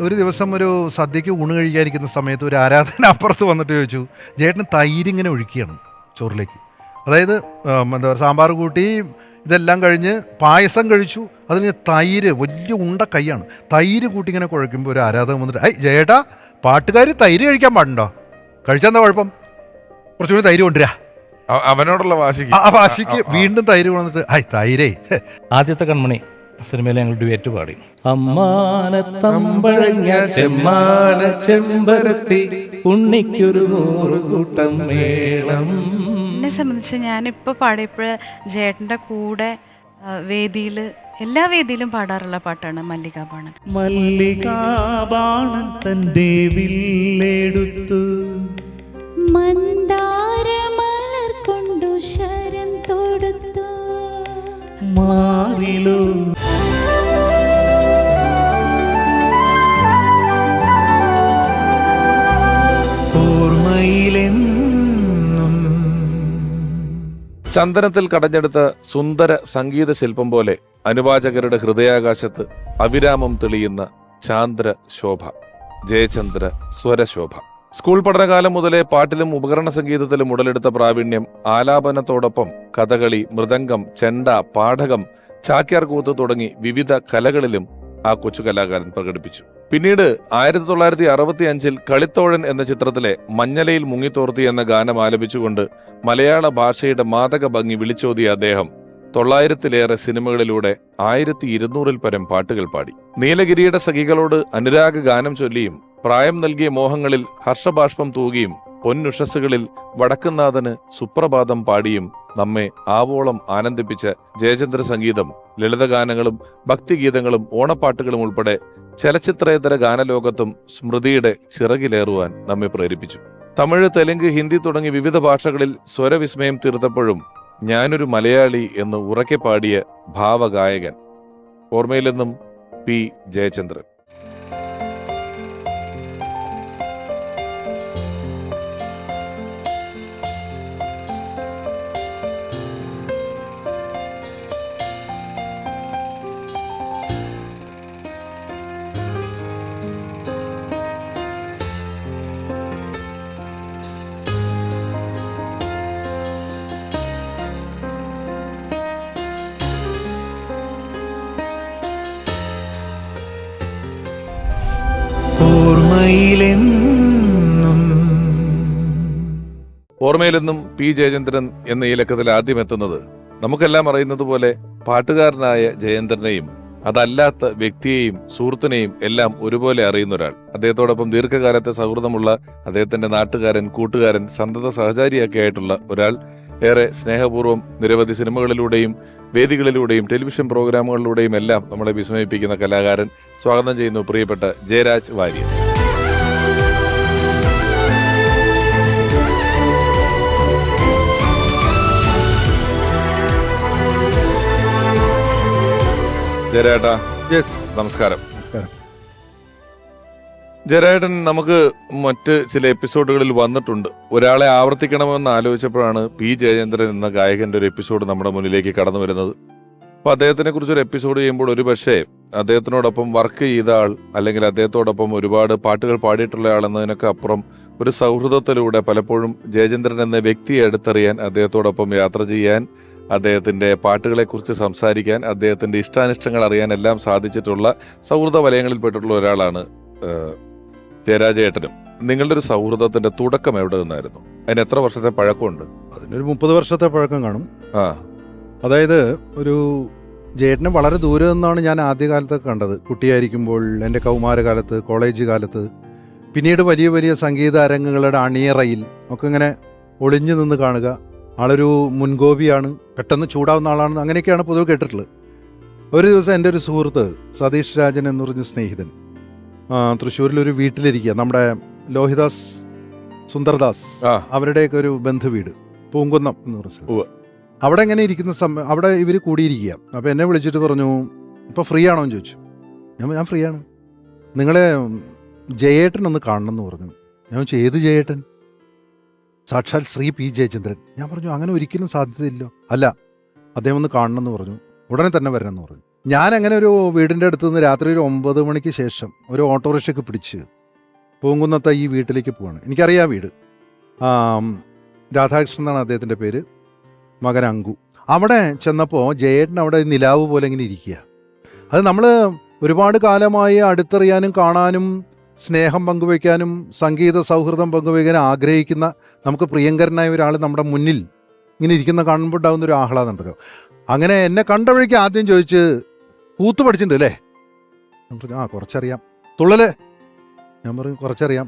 ഒരു ദിവസം ഒരു സദ്യക്ക് ഊണ് കഴിക്കാനിരിക്കുന്ന സമയത്ത് ഒരു ആരാധന അപ്പുറത്ത് വന്നിട്ട് ചോദിച്ചു, ജേട്ടന് തൈര് ഇങ്ങനെ ഒഴിക്കുകയാണ് ചോറിലേക്ക്. അതായത് എന്താ പറയുക, സാമ്പാർ കൂട്ടി ഇതെല്ലാം കഴിഞ്ഞ് പായസം കഴിച്ചു, അതിന് തൈര് വലിയ ഉണ്ട കൈയാണ്, തൈര് കൂട്ടി ഇങ്ങനെ കുഴയ്ക്കുമ്പോൾ ഒരു ആരാധകൻ വന്നിട്ട്, ഐ ജേട്ടാ, പാട്ടുകാർ തൈര് കഴിക്കാൻ പാടുണ്ടോ? കഴിച്ചാൽ കുഴപ്പം, കുറച്ചുകൂടി തൈര് കൊണ്ടുവരാ. അവനോടുള്ള വാശിക്ക് ആ വാശിക്ക് വീണ്ടും തൈര് കൊണ്ടിട്ട്, ഐ തൈരേ. ആദ്യത്തെ കൺമണി സിനിമയിൽ ഞങ്ങൾ ഡ്യുവറ്റ് പാടി. അമ്മാനത്തമ്പഴങ്ങ ചെമ്മാന ചെമ്പരത്തി ഉണ്ണിക്കൊരു നൂറുകൂട്ടം മേളം. എന്നെ സംബന്ധിച്ച് ഞാനിപ്പോൾ പാടിയപ്പോൾ ജേട്ടൻ്റെ കൂടെ വേദിയിൽ എല്ലാ വേദിയിലും പാടാറുള്ള പാട്ടാണ് മല്ലികാബാണൻ. മല്ലികാബാണൻ തൻ്റെ വില്ലെടുത്തു മന്ദാരമലർ കൊണ്ടു ശരം തൊടുത്തു മാറിലോ ഓർമ്മയിലെന്നും. ചന്ദനത്തിൽ കടഞ്ഞെടുത്ത സുന്ദര സംഗീത ശില്പം പോലെ അനുവാചകരുടെ ഹൃദയാകാശത്ത് അവിരാമം തെളിയുന്ന ചാന്ദ്ര ശോഭ, ജയചന്ദ്ര സ്വരശോഭ. സ്കൂൾ പഠനകാലം മുതലേ പാട്ടിലും ഉപകരണ സംഗീതത്തിലും ഉടലെടുത്ത പ്രാവീണ്യം ആലാപനത്തോടൊപ്പം കഥകളി, മൃദംഗം, ചെണ്ട, പാഠകം, ചാക്യാർകൂത്ത് തുടങ്ങി വിവിധ കലകളിലും ആ കൊച്ചു കലാകാരൻ പ്രകടിപ്പിച്ചു. പിന്നീട് 1965 കളിത്തോഴൻ എന്ന ചിത്രത്തിലെ മഞ്ഞലയിൽ മുങ്ങിത്തോർത്തി എന്ന ഗാനം ആലപിച്ചുകൊണ്ട് മലയാള ഭാഷയുടെ മാദക ഭംഗി വിളിച്ചോതിയ അദ്ദേഹം 900-ലേറെ സിനിമകളിലൂടെ 1200-ൽ പരം പാട്ടുകൾ പാടി. നീലഗിരിയുടെ സഖികളോട് അനുരാഗ ഗാനം ചൊല്ലിയും പ്രായം നൽകിയ മോഹങ്ങളിൽ ഹർഷബാഷ്പം തൂകിയും പൊന്നുഷസ്സുകളിൽ വടക്കുന്നാഥന് സുപ്രഭാതം പാടിയും നമ്മെ ആവോളം ആനന്ദിപ്പിച്ച ജയചന്ദ്ര സംഗീതം ലളിതഗാനങ്ങളും ഭക്തിഗീതങ്ങളും ഓണപ്പാട്ടുകളും ഉൾപ്പെടെ ചലച്ചിത്രേതര ഗാനലോകത്തും സ്മൃതിയുടെ ചിറകിലേറുവാൻ നമ്മെ പ്രേരിപ്പിച്ചു. തമിഴ്, തെലുങ്ക്, ഹിന്ദി തുടങ്ങി വിവിധ ഭാഷകളിൽ സ്വരവിസ്മയം തീർത്തപ്പോഴും ഞാനൊരു മലയാളി എന്ന് ഉറക്കെ പാടിയ ഭാവഗായകൻ. ഓർമ്മയിലെന്നും പി ജയചന്ദ്രൻ. ഓർമ്മയിലെന്നും പി ജയചന്ദ്രൻ എന്ന ഈ ലക്കത്തിൽ ആദ്യം എത്തുന്നത് നമുക്കെല്ലാം അറിയുന്നത് പോലെ പാട്ടുകാരനായ ജയേന്ദ്രനെയും അതല്ലാത്ത വ്യക്തിയെയും സുഹൃത്തിനെയും എല്ലാം ഒരുപോലെ അറിയുന്ന ഒരാൾ, അദ്ദേഹത്തോടൊപ്പം ദീർഘകാലത്തെ സൗഹൃദമുള്ള അദ്ദേഹത്തിന്റെ നാട്ടുകാരൻ, കൂട്ടുകാരൻ, സന്തത സഹചാരിയൊക്കെ ആയിട്ടുള്ള ഒരാൾ, ഏറെ സ്നേഹപൂർവ്വം നിരവധി സിനിമകളിലൂടെയും വേദികളിലൂടെയും ടെലിവിഷൻ പ്രോഗ്രാമുകളിലൂടെയും എല്ലാം നമ്മളെ വിസ്മയിപ്പിക്കുന്ന കലാകാരൻ. സ്വാഗതം ചെയ്യുന്നു പ്രിയപ്പെട്ട ജയരാജ് വാര്യർ. ജയരാട്ടാ, നമസ്കാരം. ജയരാട്ടൻ, നമുക്ക് മറ്റ് ചില എപ്പിസോഡുകളിൽ വന്നിട്ടുണ്ട്. ഒരാളെ ആവർത്തിക്കണമെന്ന് ആലോചിച്ചപ്പോഴാണ് പി ജയചന്ദ്രൻ എന്ന ഗായകന്റെ ഒരു എപ്പിസോഡ് നമ്മുടെ മുന്നിലേക്ക് കടന്നു വരുന്നത്. അപ്പൊ അദ്ദേഹത്തിനെ കുറിച്ചൊരു എപ്പിസോഡ് ചെയ്യുമ്പോൾ ഒരു പക്ഷേ അദ്ദേഹത്തിനോടൊപ്പം വർക്ക് ചെയ്ത ആൾ അല്ലെങ്കിൽ അദ്ദേഹത്തോടൊപ്പം ഒരുപാട് പാട്ടുകൾ പാടിയിട്ടുള്ള ആൾ എന്നതിനൊക്കെ അപ്പുറം ഒരു സൗഹൃദത്തിലൂടെ പലപ്പോഴും ജയചന്ദ്രൻ എന്ന വ്യക്തിയെ അടുത്തറിയാൻ, അദ്ദേഹത്തോടൊപ്പം യാത്ര ചെയ്യാൻ, അദ്ദേഹത്തിന്റെ പാട്ടുകളെക്കുറിച്ച് സംസാരിക്കാൻ, അദ്ദേഹത്തിന്റെ ഇഷ്ടാനിഷ്ടങ്ങൾ അറിയാൻ എല്ലാം സാധിച്ചിട്ടുള്ള സൗഹൃദ വലയങ്ങളിൽപ്പെട്ടിട്ടുള്ള ഒരാളാണ് ജയരാജേട്ടനും. നിങ്ങളുടെ ഒരു സൗഹൃദത്തിന്റെ തുടക്കം എവിടെ നിന്നായിരുന്നു? അതിന് എത്ര വർഷത്തെ പഴക്കമുണ്ട്? അതിനൊരു 30 വർഷത്തെ പഴക്കം കാണും. ആ, അതായത് ഒരു ജേട്ടനെ വളരെ ദൂരെ നിന്നാണ് ഞാൻ ആദ്യകാലത്തൊക്കെ കണ്ടത്. കുട്ടിയായിരിക്കുമ്പോൾ, എൻ്റെ കൗമാരകാലത്ത്, കോളേജ് കാലത്ത്, പിന്നീട് വലിയ വലിയ സംഗീത അരങ്ങുകളുടെ അണിയറയിൽ ഒക്കെ ഇങ്ങനെ ഒളിഞ്ഞു നിന്ന് കാണുക. ആളൊരു മുൻകോപിയാണ്, പെട്ടെന്ന് ചൂടാവുന്ന ആളാണ്, അങ്ങനെയൊക്കെയാണ് പൊതുവെ കേട്ടിട്ടുള്ളത്. ഒരു ദിവസം എൻ്റെ ഒരു സുഹൃത്ത് സതീഷ് രാജൻ എന്ന് പറഞ്ഞ സ്നേഹിതൻ തൃശ്ശൂരിലൊരു വീട്ടിലിരിക്കുക, നമ്മുടെ ലോഹിദാസ്, സുന്ദർദാസ് അവരുടെയൊക്കെ ഒരു ബന്ധുവീട് പൂങ്കുന്നം എന്ന് പറഞ്ഞത്. അവിടെ എങ്ങനെ ഇരിക്കുന്ന സമയം അവിടെ ഇവർ കൂടിയിരിക്കുക. അപ്പോൾ എന്നെ വിളിച്ചിട്ട് പറഞ്ഞു, ഇപ്പോൾ ഫ്രീ ആണോ എന്ന് ചോദിച്ചു. ഞാൻ ഫ്രീ ആണ്, നിങ്ങളെ ജയേട്ടൻ ഒന്ന് കാണണം എന്ന് പറഞ്ഞു. ഞാൻ ചോദിച്ചു, ഏത് ജയേട്ടൻ? സാക്ഷാൽ ശ്രീ പി ജയചന്ദ്രൻ. ഞാൻ പറഞ്ഞു, അങ്ങനെ ഒരിക്കലും സാധ്യതയില്ലോ. അല്ല, അദ്ദേഹം ഒന്ന് കാണണം എന്ന് പറഞ്ഞു, ഉടനെ തന്നെ വരണമെന്ന് പറഞ്ഞു. ഞാൻ അങ്ങനെ ഒരു വീടിൻ്റെ അടുത്ത് നിന്ന് രാത്രി ഒരു 9 മണിക്ക് ശേഷം ഒരു ഓട്ടോറിക്ഷയ്ക്ക് പിടിച്ച് പൂങ്കുന്നത്തെ ഈ വീട്ടിലേക്ക് പോവാണ്. എനിക്കറിയാം വീട്. രാധാകൃഷ്ണൻ എന്നാണ് അദ്ദേഹത്തിൻ്റെ പേര്, മകൻ അങ്കു. അവിടെ ചെന്നപ്പോൾ ജയേട്ടൻ അവിടെ നിലാവ് പോലെ ഇങ്ങനെ ഇരിക്കുക. അത് നമ്മൾ ഒരുപാട് കാലമായി അടുത്തറിയാനും കാണാനും സ്നേഹം പങ്കുവയ്ക്കാനും സംഗീത സൗഹൃദം പങ്കുവയ്ക്കാനും ആഗ്രഹിക്കുന്ന നമുക്ക് പ്രിയങ്കരനായ ഒരാൾ നമ്മുടെ മുന്നിൽ ഇങ്ങനെ ഇരിക്കുന്ന കാണുമ്പോൾ ഉണ്ടാകുന്ന ഒരു ആഹ്ലാദം ഉണ്ടല്ലോ. അങ്ങനെ എന്നെ കണ്ട വഴിക്ക് ആദ്യം ചോദിച്ച് കൂത്തു പഠിച്ചിട്ടുണ്ട് അല്ലേ? ഞാൻ പറഞ്ഞു ആ കുറച്ചറിയാം. തുള്ളല്? ഞാൻ പറഞ്ഞു കുറച്ചറിയാം.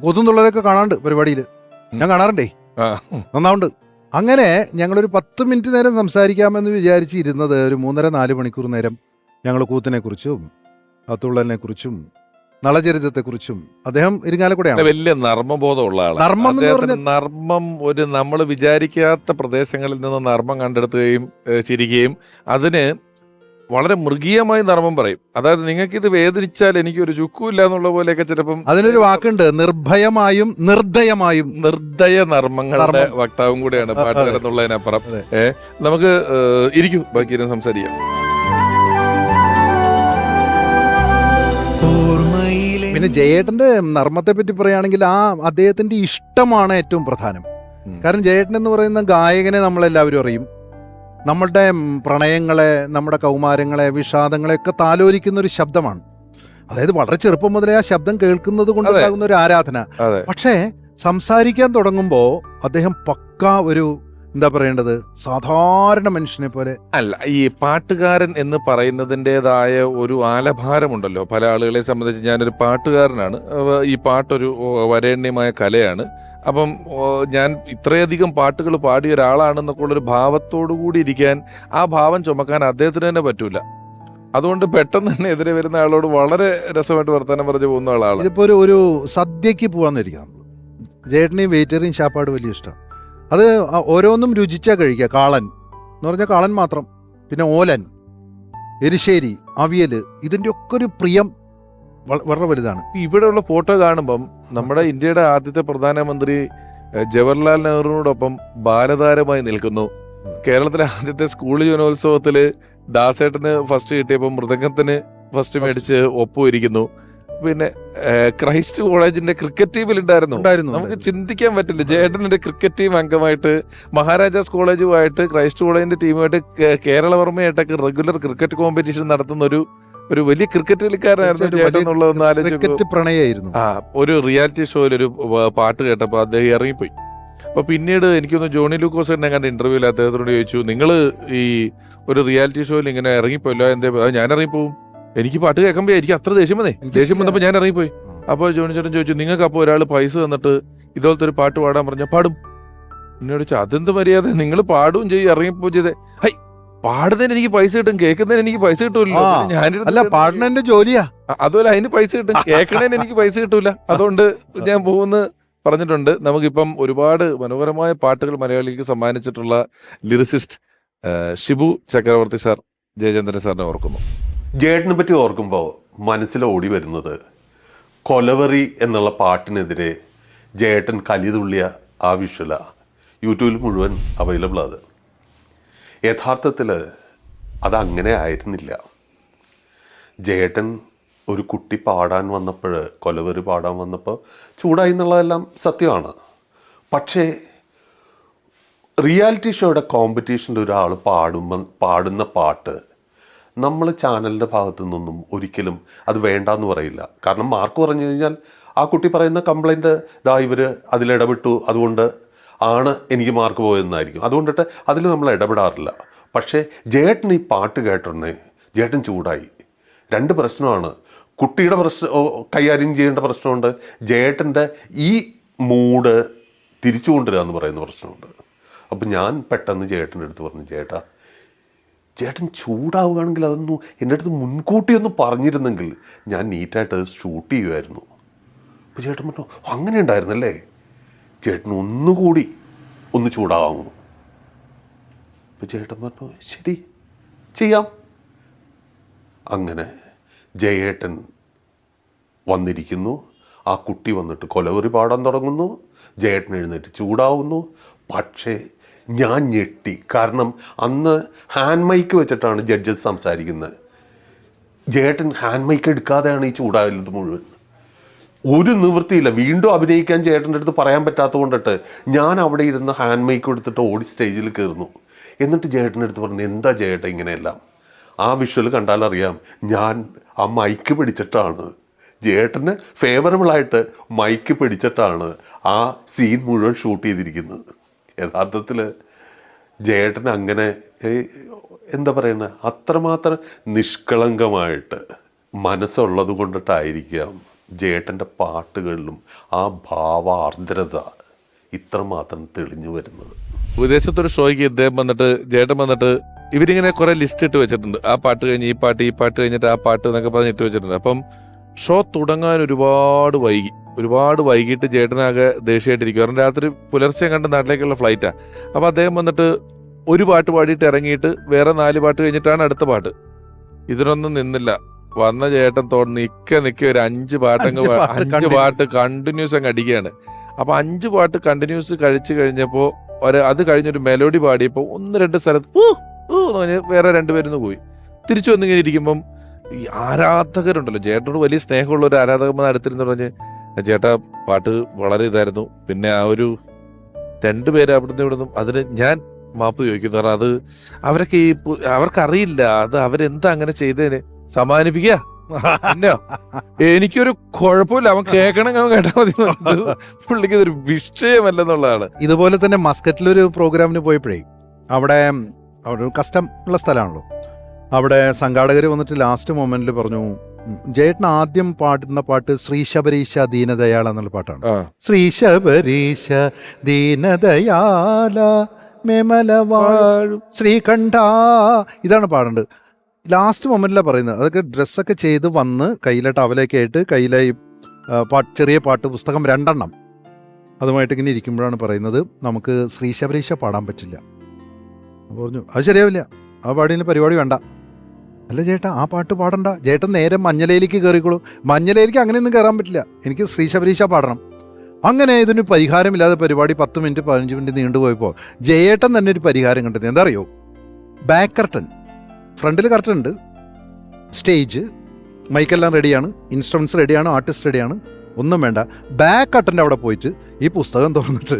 കൊതും തുള്ളലൊക്കെ കാണാണ്ട് പരിപാടിയിൽ ഞാൻ കാണാറുണ്ടേ, നന്നാവുണ്ട്. അങ്ങനെ ഞങ്ങളൊരു 10 മിനിറ്റ് നേരം സംസാരിക്കാമെന്ന് വിചാരിച്ചിരുന്നത് ഒരു 3.5-4 മണിക്കൂർ നേരം ഞങ്ങൾ കൂത്തിനെക്കുറിച്ചും തുള്ളലിനെക്കുറിച്ചും നളചരിതത്തെക്കുറിച്ചും. അദ്ദേഹം ഇരിങ്ങാലക്കുടയാണ്. വലിയ നർമ്മബോധമുള്ള ആളാണ്. നർമ്മം എന്ന് അദ്ദേഹത്തിന് നർമ്മം ഒരു നമ്മൾ വിചാരിക്കാത്ത പ്രദേശങ്ങളിൽ നിന്ന് നർമ്മം കണ്ടെടുത്തുകയും ചിരിക്കുകയും അതിന് വളരെ മൃഗീയമായി നർമ്മം പറയും. അതായത് നിങ്ങൾക്കിത് വേദനിച്ചാൽ എനിക്കൊരു ചുക്കുമില്ല എന്നുള്ള പോലെയൊക്കെ ചിലപ്പം അതിനൊരു വാക്കുണ്ട്, നിർഭയമായും നിർദ്ദയമായും. നിർദ്ദയ നർമ്മങ്ങളുടെ വക്താവും കൂടെയാണ് പാട്ടുകാരൻ എന്നുള്ളതിനപ്പുറം. നമുക്ക് ഇരിക്കൂ, ബാക്കി സംസാരിക്കാം. പിന്നെ ജയേട്ടൻ്റെ നർമ്മത്തെ പറ്റി പറയുകയാണെങ്കിൽ അദ്ദേഹത്തിൻ്റെ ഇഷ്ടമാണ് ഏറ്റവും പ്രധാനം. കാരണം ജയേട്ടൻ എന്ന് പറയുന്ന ഗായകനെ നമ്മളെല്ലാവരും അറിയും. നമ്മളുടെ പ്രണയങ്ങളെ, നമ്മുടെ കൗമാരങ്ങളെ, വിഷാദങ്ങളെയൊക്കെ താലോലിക്കുന്ന ഒരു ശബ്ദമാണ്. അതായത് വളരെ ചെറുപ്പം മുതലേ ആ ശബ്ദം കേൾക്കുന്നത് കൊണ്ടുണ്ടാകുന്ന ഒരു ആരാധന. പക്ഷേ സംസാരിക്കാൻ തുടങ്ങുമ്പോൾ അദ്ദേഹം പക്കാ ഒരു എന്താ പറയേണ്ടത്, സാധാരണ മനുഷ്യനെ പോലെ അല്ല. ഈ പാട്ടുകാരൻ എന്ന് പറയുന്നതിൻ്റെതായ ഒരു ആലഭാരമുണ്ടല്ലോ പല ആളുകളെ സംബന്ധിച്ച്. ഞാനൊരു പാട്ടുകാരനാണ്. ഈ പാട്ടൊരു വരേണ്യമായ കലയാണ്. അപ്പം ഞാൻ ഇത്രയധികം പാട്ടുകൾ പാടിയ ഒരാളാണെന്നൊക്കെ ഉള്ളൊരു ഭാവത്തോടു കൂടി ഇരിക്കാൻ, ആ ഭാവം ചുമക്കാൻ അദ്ദേഹത്തിന് തന്നെ പറ്റൂല. അതുകൊണ്ട് പെട്ടെന്ന് തന്നെ എതിരെ വരുന്ന ആളോട് വളരെ രസമായിട്ട് വർത്തമാനം പറഞ്ഞു പോകുന്ന ആളാണ്. ഇതിപ്പോൾ ഒരു സദ്യക്ക് പോകാമെന്നിരിക്കാം. ജയേട്ടനെയും വെയിറ്ററേയും ശാപ്പാട് വലിയ ഇഷ്ടമാണ്. അത് ഓരോന്നും രുചിച്ചാൽ കഴിക്കുക. കാളൻ എന്ന് പറഞ്ഞാൽ കാളൻ മാത്രം, പിന്നെ ഓലൻ, എരിശ്ശേരി, അവിയൽ, ഇതിൻ്റെ ഒക്കെ ഒരു പ്രിയം വളരെ വലുതാണ്. ഇവിടെയുള്ള ഫോട്ടോ കാണുമ്പം നമ്മുടെ ഇന്ത്യയുടെ ആദ്യത്തെ പ്രധാനമന്ത്രി ജവഹർലാൽ നെഹ്റുവിനോടൊപ്പം ബാലതാരമായി നിൽക്കുന്നു. കേരളത്തിലെ ആദ്യത്തെ സ്കൂൾ യുവനോത്സവത്തില് ദാസേട്ടന് ഫസ്റ്റ് കിട്ടിയപ്പോൾ മൃദംഗത്തിന് ഫസ്റ്റ് മേടിച്ച് ഒപ്പുവരിക്കുന്നു. പിന്നെ ക്രൈസ്റ്റ് കോളേജിന്റെ ക്രിക്കറ്റ് ടീമിൽ ഉണ്ടായിരുന്നു. നമുക്ക് ചിന്തിക്കാൻ പറ്റില്ല. ജയേട്ടൻ്റെ ക്രിക്കറ്റ് ടീം അംഗമായിട്ട് മഹാരാജാസ് കോളേജുമായിട്ട് ക്രൈസ്റ്റ് കോളേജിന്റെ ടീമുമായിട്ട് കേരളവർമ്മയായിട്ടൊക്കെ റെഗുലർ ക്രിക്കറ്റ് കോമ്പറ്റീഷൻ നടത്തുന്ന ഒരു വലിയ ക്രിക്കറ്റ് കളിക്കാരനായിരുന്നു ജയേട്ടൻ എന്നുള്ളതെന്ന് ആലോചിച്ചു. ഒരു റിയാലിറ്റി ഷോയിൽ ഒരു പാട്ട് കേട്ടപ്പോൾ അദ്ദേഹം ഇറങ്ങിപ്പോയി. അപ്പൊ പിന്നീട് എനിക്കൊന്ന് ജോണി ലൂക്കോസ് എന്നെ കണ്ട ഇന്റർവ്യൂവിൽ അദ്ദേഹത്തിനോട് ചോദിച്ചു, നിങ്ങൾ ഈ ഒരു റിയാലിറ്റി ഷോയിൽ ഇങ്ങനെ ഇറങ്ങിപ്പോയല്ലോ, എന്തേ? ഞാൻ ഇറങ്ങിപ്പോവും, എനിക്ക് പാട്ട് കേൾക്കുമ്പോൾ എനിക്ക് അത്ര ദേഷ്യം വന്നപ്പോൾ ഞാൻ ഇറങ്ങിപ്പോയി. അപ്പോൾ ജോണി ചേട്ടൻ ചോദിച്ചു, നിങ്ങൾക്ക് അപ്പോൾ ഒരാൾ പൈസ തന്നിട്ട് ഇതുപോലത്തെ ഒരു പാട്ട് പാടാൻ പറഞ്ഞാൽ പാടും? എന്നോട് ചോദിച്ചു, അതെന്ത് മര്യാദ, നിങ്ങൾ പാടുകയും ചെയ്യും ഇറങ്ങിപ്പോ ചെയ്തേ? ഹൈ, പാടുന്നതിന് എനിക്ക് പൈസ കിട്ടും, കേൾക്കുന്നതിന് എനിക്ക് പൈസ കിട്ടൂല്ലോ. അല്ല, പാടുന്നതിന്റെ ജോലിയാ. അതുപോലെ അതിന് പൈസ കിട്ടും, കേൾക്കണതിന് എനിക്ക് പൈസ കിട്ടൂല. അതുകൊണ്ട് ഞാൻ പോകുന്ന പറഞ്ഞിട്ടുണ്ട്. നമുക്കിപ്പം ഒരുപാട് മനോഹരമായ പാട്ടുകൾ മലയാളിക്ക് സമ്മാനിച്ചിട്ടുള്ള ലിറിസിസ്റ്റ് ഷിബു ചക്രവർത്തി സാർ ജയചന്ദ്രൻ സാറിനെ ഓർക്കുന്നു. ജയേട്ടനെ പറ്റി ഓർക്കുമ്പോൾ മനസ്സിൽ ഓടി വരുന്നത് കൊലവറി എന്നുള്ള പാട്ടിനെതിരെ ജയേട്ടൻ കലിതുള്ളിയ ആ വിഷ്വല. യൂട്യൂബിൽ മുഴുവൻ അവൈലബിൾ അത്. യഥാർത്ഥത്തിൽ അതങ്ങനെ ആയിരുന്നില്ല. ജയേട്ടൻ ഒരു കുട്ടി പാടാൻ വന്നപ്പോൾ, കൊലവറി പാടാൻ വന്നപ്പോൾ ചൂടായി എന്നുള്ളതെല്ലാം സത്യമാണ്. പക്ഷേ റിയാലിറ്റി ഷോയുടെ കോമ്പറ്റീഷനിൽ ഒരാൾ പാടുന്ന പാട്ട് നമ്മൾ ചാനലിൻ്റെ ഭാഗത്തു നിന്നൊന്നും ഒരിക്കലും അത് വേണ്ടാന്ന് പറയില്ല. കാരണം മാർക്ക് പറഞ്ഞു കഴിഞ്ഞാൽ ആ കുട്ടി പറയുന്ന കംപ്ലൈൻറ്റ് ഇവർ അതിലിടപെട്ടു, അതുകൊണ്ട് ആണ് എനിക്ക് മാർക്ക് പോയെന്നായിരിക്കും. അതുകൊണ്ടിട്ട് അതിൽ നമ്മൾ ഇടപെടാറില്ല. പക്ഷേ ജയേട്ടൻ ഈ പാട്ട് കേട്ടിട്ടുണ്ടേ ജയേട്ടൻ ചൂടായി. 2 പ്രശ്നമാണ്. കുട്ടിയുടെ പ്രശ്നം കൈകാര്യം ചെയ്യേണ്ട പ്രശ്നമുണ്ട്, ജയേട്ടൻ്റെ ഈ മൂഡ് തിരിച്ചു കൊണ്ടുവരിക എന്ന് പറയുന്ന പ്രശ്നമുണ്ട്. അപ്പം ഞാൻ പെട്ടെന്ന് ജയേട്ടൻ്റെ അടുത്ത് പറഞ്ഞു, ചേട്ടൻ ചൂടാവുകയാണെങ്കിൽ അതൊന്നും എൻ്റെ അടുത്ത് മുൻകൂട്ടി ഒന്ന് പറഞ്ഞിരുന്നെങ്കിൽ ഞാൻ നീറ്റായിട്ട് ഷൂട്ട് ചെയ്യുമായിരുന്നു. അപ്പോൾ ചേട്ടൻ പറഞ്ഞു, അങ്ങനെ ഉണ്ടായിരുന്നല്ലേ, ചേട്ടൻ ഒന്നുകൂടി ഒന്ന് ചൂടാവാമോ? അപ്പോൾ ചേട്ടൻ പറഞ്ഞു, ശരി ചെയ്യാം. അങ്ങനെ ജയേട്ടൻ വന്നിരിക്കുന്നു. ആ കുട്ടി വന്നിട്ട് കൊലവറി പാടാൻ തുടങ്ങുന്നു. ജയേട്ടൻ എഴുന്നേറ്റ് ചൂടാവുന്നു. പക്ഷേ ഞാൻ ഞെട്ടി. കാരണം അന്ന് ഹാൻഡ് മൈക്ക് വെച്ചിട്ടാണ് ജഡ്ജസ് സംസാരിക്കുന്നത്. ജേട്ടൻ ഹാൻഡ് മൈക്ക് എടുക്കാതെയാണ് ഈ ചൂടായത് മുഴുവൻ. ഒരു നിവൃത്തിയില്ല. വീണ്ടും അഭിനയിക്കാൻ ചേട്ടൻ്റെ അടുത്ത് പറയാൻ പറ്റാത്തത് കൊണ്ടിട്ട് ഞാൻ അവിടെ ഇരുന്ന് ഹാൻഡ് മൈക്ക് എടുത്തിട്ട് ഓടി സ്റ്റേജിൽ കയറുന്നു. എന്നിട്ട് ചേട്ടൻ്റെ അടുത്ത് പറഞ്ഞു, എന്താ ചേട്ടൻ ഇങ്ങനെയെല്ലാം? ആ വിഷ്വൽ കണ്ടാലറിയാം ഞാൻ ആ മൈക്ക് പിടിച്ചിട്ടാണ്, ജേട്ടന് ഫേവറബിളായിട്ട് മൈക്ക് പിടിച്ചിട്ടാണ് ആ സീൻ മുഴുവൻ ഷൂട്ട് ചെയ്തിരിക്കുന്നത്. യഥാർത്ഥത്തിൽ ജേട്ടൻ അങ്ങനെ എന്താ പറയുന്നത്, അത്രമാത്രം നിഷ്കളങ്കമായിട്ട് മനസ്സുള്ളത് കൊണ്ടിട്ടായിരിക്കാം ജേട്ടൻ്റെ പാട്ടുകളിലും ആ ഭാവാർദ്രത ഇത്രമാത്രം തെളിഞ്ഞു വരുന്നത്. വിദേശത്തൊരു ഷോയ്ക്ക് ഇദ്ദേഹം വന്നിട്ട്, ജേട്ടൻ വന്നിട്ട് ഇവരിങ്ങനെ കുറെ ലിസ്റ്റ് ഇട്ട് വെച്ചിട്ടുണ്ട്. ആ പാട്ട് കഴിഞ്ഞ് ഈ പാട്ട് കഴിഞ്ഞിട്ട് ആ പാട്ട് എന്നൊക്കെ പറഞ്ഞ് ഇട്ട് വെച്ചിട്ടുണ്ട്. അപ്പം ഷോ തുടങ്ങാൻ ഒരുപാട് വൈകിട്ട് ചേട്ടനാകെ ദേഷ്യമായിട്ടിരിക്കും. കാരണം രാത്രി പുലർച്ചെ കണ്ട് നാട്ടിലേക്കുള്ള ഫ്ലൈറ്റാണ്. അപ്പോൾ അദ്ദേഹം വന്നിട്ട് ഒരു പാട്ട് പാടിയിട്ട് ഇറങ്ങിയിട്ട് വേറെ 4 പാട്ട് കഴിഞ്ഞിട്ടാണ് അടുത്ത പാട്ട്. ഇതിനൊന്നും നിന്നില്ല. വന്ന ചേട്ടൻ നിക്ക ഒരു 5 പാട്ട് കണ്ടിന്യൂസ് അങ്ങ് അടിക്കുകയാണ്. അപ്പൊ 5 പാട്ട് കണ്ടിന്യൂസ് കഴിച്ചു കഴിഞ്ഞപ്പോ അത് കഴിഞ്ഞൊരു മെലോഡി പാടിയപ്പോൾ 1-2 സ്ഥലത്ത് എന്ന് പറഞ്ഞ് വേറെ 2 പേരൊന്ന് പോയി. തിരിച്ചു വന്നിങ്ങനെ ഇരിക്കുമ്പം ഈ ആരാധകരുണ്ടല്ലോ, ചേട്ടനോട് വലിയ സ്നേഹമുള്ള ഒരു ആരാധകന്മാർ അടുത്തിരുന്ന് പറഞ്ഞ്, ചേട്ടാ പാട്ട് വളരെ ഇതായിരുന്നു, പിന്നെ ആ ഒരു 2 പേര് അവിടുന്ന് ഇവിടുന്ന് അതിന് ഞാൻ മാപ്പ് ചോദിക്കുന്നു. കാരണം അത് അവരൊക്കെ അവർക്കറിയില്ല അത് അവരെന്താ അങ്ങനെ ചെയ്തതിന്. സമാനിപ്പിക്കുക എന്നോ എനിക്കൊരു കുഴപ്പമില്ല, അവൻ കേൾക്കണമെങ്കിൽ അവൻ കേട്ടാൽ മതി. പുള്ളിക്ക് ഇതൊരു വിഷയമല്ലെന്നുള്ളതാണ്. ഇതുപോലെ തന്നെ മസ്കറ്റിലൊരു പ്രോഗ്രാമിന് പോയപ്പോഴേ അവിടെ ഒരു കസ്റ്റം ഉള്ള സ്ഥലമാണല്ലോ. അവിടെ സംഘാടകർ വന്നിട്ട് ലാസ്റ്റ് മൊമെന്റിൽ പറഞ്ഞു, ജയേട്ടൻ ആദ്യം പാടുന്ന പാട്ട് ശ്രീശബരീശ ദീനദയാള എന്നുള്ള പാട്ടാണ്. ശ്രീശബരീശ ദീനദയാല മെമലവാഴും ശ്രീകണ്ഠ, ഇതാണ് പാടേണ്ടത്. ലാസ്റ്റ് മൊമെന്റിലാണ് പറയുന്നത്. അതൊക്കെ ഡ്രസ്സൊക്കെ ചെയ്ത് വന്ന് കയ്യിലെ ടവലൊക്കെ ആയിട്ട് കയ്യിലെ ചെറിയ പാട്ട് പുസ്തകം 2 അതുമായിട്ട് ഇങ്ങനെ ഇരിക്കുമ്പോഴാണ് പറയുന്നത്, നമുക്ക് ശ്രീശബരീശ പാടാൻ പറ്റില്ല. പറഞ്ഞു അത് ശരിയാവില്ല, ആ പാടിന് പരിപാടി വേണ്ട. അല്ല ചേട്ടാ ആ പാട്ട് പാടണ്ട, ചേട്ടൻ നേരെ മഞ്ഞലയിലേക്ക് കയറിക്കോളൂ. മഞ്ഞലയിലേക്ക് അങ്ങനെയൊന്നും കയറാൻ പറ്റില്ല, എനിക്ക് ശ്രീശബരീശ പാടണം. അങ്ങനെ ഇതിന് പരിഹാരമില്ലാതെ പരിപാടി 10 മിനിറ്റ് 15 മിനിറ്റ് നീണ്ടുപോയപ്പോൾ ജയേട്ടൻ തന്നെ ഒരു പരിഹാരം കണ്ടെത്തി. എന്താ അറിയോ? ബാക്ക് കർട്ടൻ, ഫ്രണ്ടിൽ കർട്ടൻ ഉണ്ട്, സ്റ്റേജ് മൈക്കെല്ലാം റെഡിയാണ്, ഇൻസ്ട്രുമെൻറ്റ്സ് റെഡിയാണ്, ആർട്ടിസ്റ്റ് റെഡിയാണ്, ഒന്നും വേണ്ട. ബാക്ക് കർട്ടൻ്റെ അവിടെ പോയിട്ട് ഈ പുസ്തകം തുറന്നിട്ട്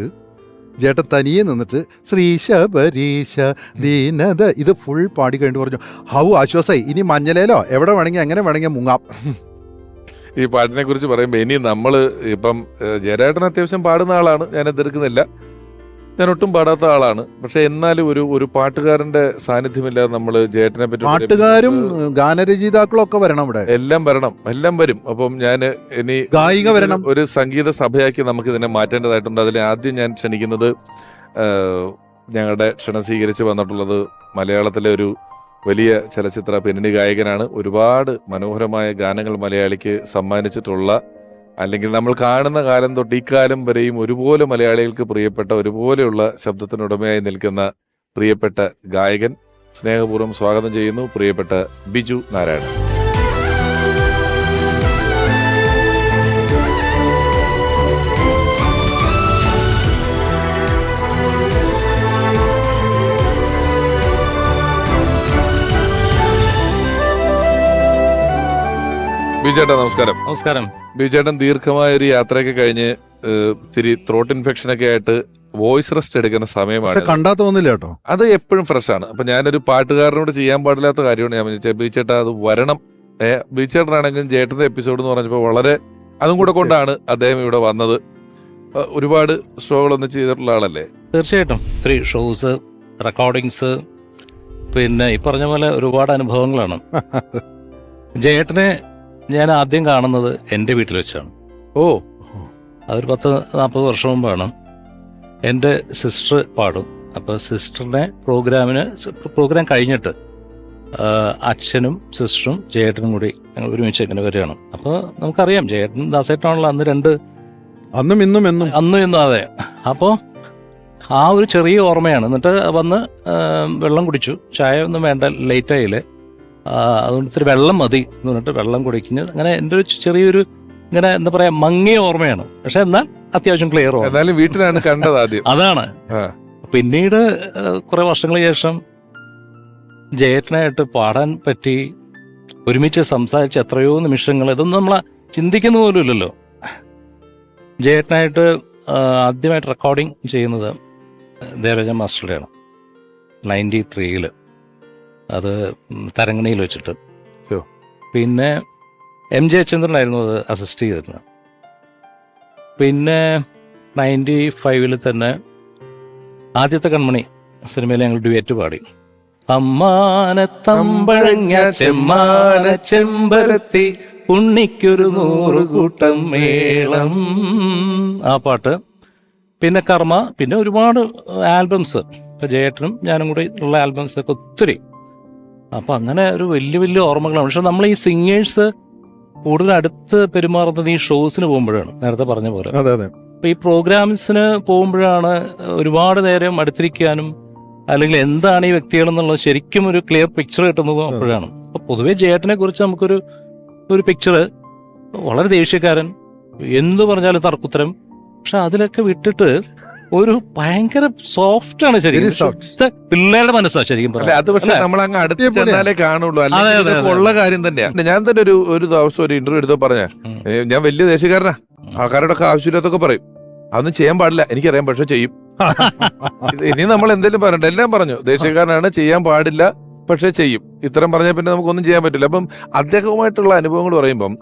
ജേട്ടൻ തനിയെ നിന്നിട്ട് ശ്രീശബരീശ ദീനത ഇത് ഫുൾ പാടി കഴിഞ്ഞിട്ട് പറഞ്ഞു, ഹൗ ആശ്വാസമായി, ഇനി മഞ്ഞലേലോ എവിടെ വേണമെങ്കിൽ എങ്ങനെ വേണമെങ്കിൽ മുങ്ങാം. ഈ പാട്ടിനെ കുറിച്ച് പറയുമ്പോൾ ഇനി നമ്മൾ ഇപ്പം ജയരാട്ടൻ അത്യാവശ്യം പാടുന്ന ആളാണ്, ഞാൻ എതിർക്കുന്നില്ല, ഞാൻ ഒട്ടും പാടാത്ത ആളാണ്. പക്ഷെ എന്നാലും ഒരു പാട്ടുകാരന്റെ സാന്നിധ്യമില്ലാതെ നമ്മൾ ജയേട്ടനെ പറ്റി, പാട്ടുകാരും ഗാനരചയിതാക്കളും ഒക്കെ വരണം, ഇവിടെ എല്ലാം വരും. അപ്പം ഞാൻ ഇനി ഗായിക വരണം, ഒരു സംഗീത സഭയാക്കി നമുക്ക് ഇതിനെ മാറ്റേണ്ടതായിട്ടുണ്ട്. അതിൽ ആദ്യം ഞാൻ ക്ഷണിക്കുന്നത്, ഞങ്ങളുടെ ക്ഷണം സ്വീകരിച്ച് വന്നിട്ടുള്ളത് മലയാളത്തിലെ ഒരു വലിയ ചലച്ചിത്ര പിന്നണി ഗായകനാണ്. ഒരുപാട് മനോഹരമായ ഗാനങ്ങൾ മലയാളിക്ക് സമ്മാനിച്ചിട്ടുള്ള, അല്ലെങ്കിൽ നമ്മൾ കാണുന്ന കാലം തൊട്ട് ഇക്കാലം വരെയും ഒരുപോലെ മലയാളികൾക്ക് പ്രിയപ്പെട്ട, ഒരുപോലെയുള്ള ശബ്ദത്തിനുടമയായി നിൽക്കുന്ന പ്രിയപ്പെട്ട ഗായകൻ, സ്നേഹപൂർവ്വം സ്വാഗതം ചെയ്യുന്നു പ്രിയപ്പെട്ട ബിജു നാരായണൻ. ബിജുചേട്ടാ നമസ്കാരം. നമസ്കാരം. ബിജുചേട്ടൻ ദീർഘമായ ഒരു യാത്രയൊക്കെ കഴിഞ്ഞ് ഇത്തിരി ത്രോട്ട് ഇൻഫെക്ഷൻ ഒക്കെ ആയിട്ട് വോയിസ് റെസ്റ്റ് എടുക്കുന്ന സമയമാണ്. കണ്ടാ തോന്നില്ല കേട്ടോ, അത് എപ്പോഴും ഫ്രഷ് ആണ്. അപ്പൊ ഞാനൊരു പാട്ടുകാരനോട് ചെയ്യാൻ പാടില്ലാത്ത കാര്യമാണ് ഞാൻ വിളിച്ചത്, ബിജുചേട്ടാ അത് വരണം. ബിജുചേട്ടനാണെങ്കിലും ചേട്ടന്റെ എപ്പിസോഡ് എന്ന് പറഞ്ഞപ്പോൾ വളരെ അതും കൂടെ കൊണ്ടാണ് അദ്ദേഹം ഇവിടെ വന്നത്. ഒരുപാട് ഷോകളൊന്നും ചെയ്തിട്ടുള്ള ആളല്ലേ? തീർച്ചയായിട്ടും 3 ഷോസ്, റെക്കോർഡിങ്സ്, പിന്നെ ഈ പറഞ്ഞ പോലെ ഒരുപാട് അനുഭവങ്ങളാണ്. ജയേട്ടനെ ഞാൻ ആദ്യം കാണുന്നത് എൻ്റെ വീട്ടിൽ വെച്ചാണ്. അതൊരു 10-40 വർഷം മുമ്പാണ്. എൻ്റെ സിസ്റ്റർ പാടും. അപ്പോൾ സിസ്റ്ററിനെ പ്രോഗ്രാം കഴിഞ്ഞിട്ട് അച്ഛനും സിസ്റ്ററും ജയേട്ടനും കൂടി ഞങ്ങൾ ഒരുമിച്ച് ഇങ്ങനെ വരികയാണ്. അപ്പോൾ നമുക്കറിയാം ജയേട്ടൻ ദാസേട്ടനാണല്ലോ അന്നും ഇന്നും അതെ. അപ്പോൾ ആ ഒരു ചെറിയ ഓർമ്മയാണ്. എന്നിട്ട് വന്ന് വെള്ളം കുടിച്ചു, ചായ ഒന്നും വേണ്ട, ലേറ്റായില്ലേ, അതുകൊണ്ട് ഇത്തിരി വെള്ളം മതി എന്ന് പറഞ്ഞിട്ട് വെള്ളം കുടിക്കുന്നത്, അങ്ങനെ എൻ്റെ ഒരു ചെറിയൊരു ഇങ്ങനെ എന്താ പറയാ മങ്ങിയ ഓർമ്മയാണ്. പക്ഷെ എന്നാൽ അത്യാവശ്യം ക്ലിയർ ഓർമ്മ. എന്നാലും വീട്ടിലാണ് കണ്ടത് ആദ്യം. അതാണ്. പിന്നീട് കുറെ വർഷങ്ങൾക്ക് ശേഷം ജയേട്ടനായിട്ട് പാടാൻ പറ്റി. ഒരുമിച്ച് സംസാരിച്ച എത്രയോ നിമിഷങ്ങൾ, ഇതൊന്നും നമ്മൾ ചിന്തിക്കുന്ന പോലും ഇല്ലല്ലോ. ജയേട്ടനായിട്ട് ആദ്യമായിട്ട് റെക്കോർഡിങ് ചെയ്യുന്നത് ദേവരാജ മാസ്റ്ററുടെയാണ് 93-ൽ. അത് തരങ്ങണിയിൽ വെച്ചിട്ട്. Sure. പിന്നെ MJ ചന്ദ്രനായിരുന്നു അത് അസിസ്റ്റ് ചെയ്തിരുന്നത്. പിന്നെ 95-ൽ തന്നെ ആദ്യത്തെ കൺമണി സിനിമയിൽ ഞങ്ങൾ ഡ്യുവറ്റ് പാടി. അമ്മാനത്തമ്പഴങ്ങ ചെമ്മാന ചെമ്പരത്തി ഉണ്ണിക്കൊരു 100 കൂട്ടം മേളം, ആ പാട്ട്. പിന്നെ കർമ്മ, പിന്നെ ഒരുപാട് ആൽബംസ്, ഇപ്പം ജയേട്ടനും ഞാനും കൂടി ഉള്ള ആൽബംസൊക്കെ ഒത്തിരി. അപ്പം അങ്ങനെ ഒരു വലിയ വലിയ ഓർമ്മകളാണ്. പക്ഷെ നമ്മൾ ഈ സിംഗേഴ്സ് കൂടുതൽ അടുത്ത് പെരുമാറുന്നത് ഈ ഷോസിന് പോകുമ്പോഴാണ്, നേരത്തെ പറഞ്ഞ പോലെ. അതെ അതെ. അപ്പം ഈ പ്രോഗ്രാംസിന് പോകുമ്പോഴാണ് ഒരുപാട് നേരം അടുത്തിരിക്കാനും അല്ലെങ്കിൽ എന്താണ് ഈ വ്യക്തികൾ എന്നുള്ളത് ശരിക്കും ഒരു ക്ലിയർ പിക്ചർ കിട്ടുന്നത് അപ്പോഴാണ്. അപ്പം പൊതുവെ ജയേട്ടനെ കുറിച്ച് നമുക്കൊരു പിക്ചർ, വളരെ ദേഷ്യക്കാരൻ, എന്തു പറഞ്ഞാലും തർക്കുത്തരം, പക്ഷെ അതിലൊക്കെ വിട്ടിട്ട് ഒരു ഭയങ്കര സോഫ്റ്റ് ആണ് ശരിക്കും. പിള്ളേരുടെ മനസ്സാണ് ശരിക്കും അല്ലെ? അത് പക്ഷെ നമ്മൾ അങ്ങ് അടുത്ത് ചെന്നാലേ കാണുള്ളൂ. അല്ലെങ്കിൽ ഉള്ള കാര്യം തന്നെയാണ്. ഞാൻ തന്നെ ഒരു ദിവസം ഒരു ഇന്റർവ്യൂ എടുത്തോ പറഞ്ഞ, ഞാൻ വലിയ ദേശീയക്കാരനാ, ആൾക്കാരോടൊക്കെ ആവശ്യമില്ലാത്തൊക്കെ പറയും, അതൊന്നും ചെയ്യാൻ പാടില്ല, എനിക്കറിയാം, പക്ഷെ ചെയ്യും. ഇനി നമ്മൾ എന്തെങ്കിലും പറയണ്ട, എല്ലാം പറഞ്ഞു, ദേശീയക്കാരനാണ്, ചെയ്യാൻ പാടില്ല, പക്ഷെ ചെയ്യും. ഇത്തരം പറഞ്ഞാൽ പിന്നെ നമുക്കൊന്നും ചെയ്യാൻ പറ്റില്ല. അപ്പം അദ്ദേഹവുമായിട്ടുള്ള അനുഭവങ്ങൾ പറയുമ്പം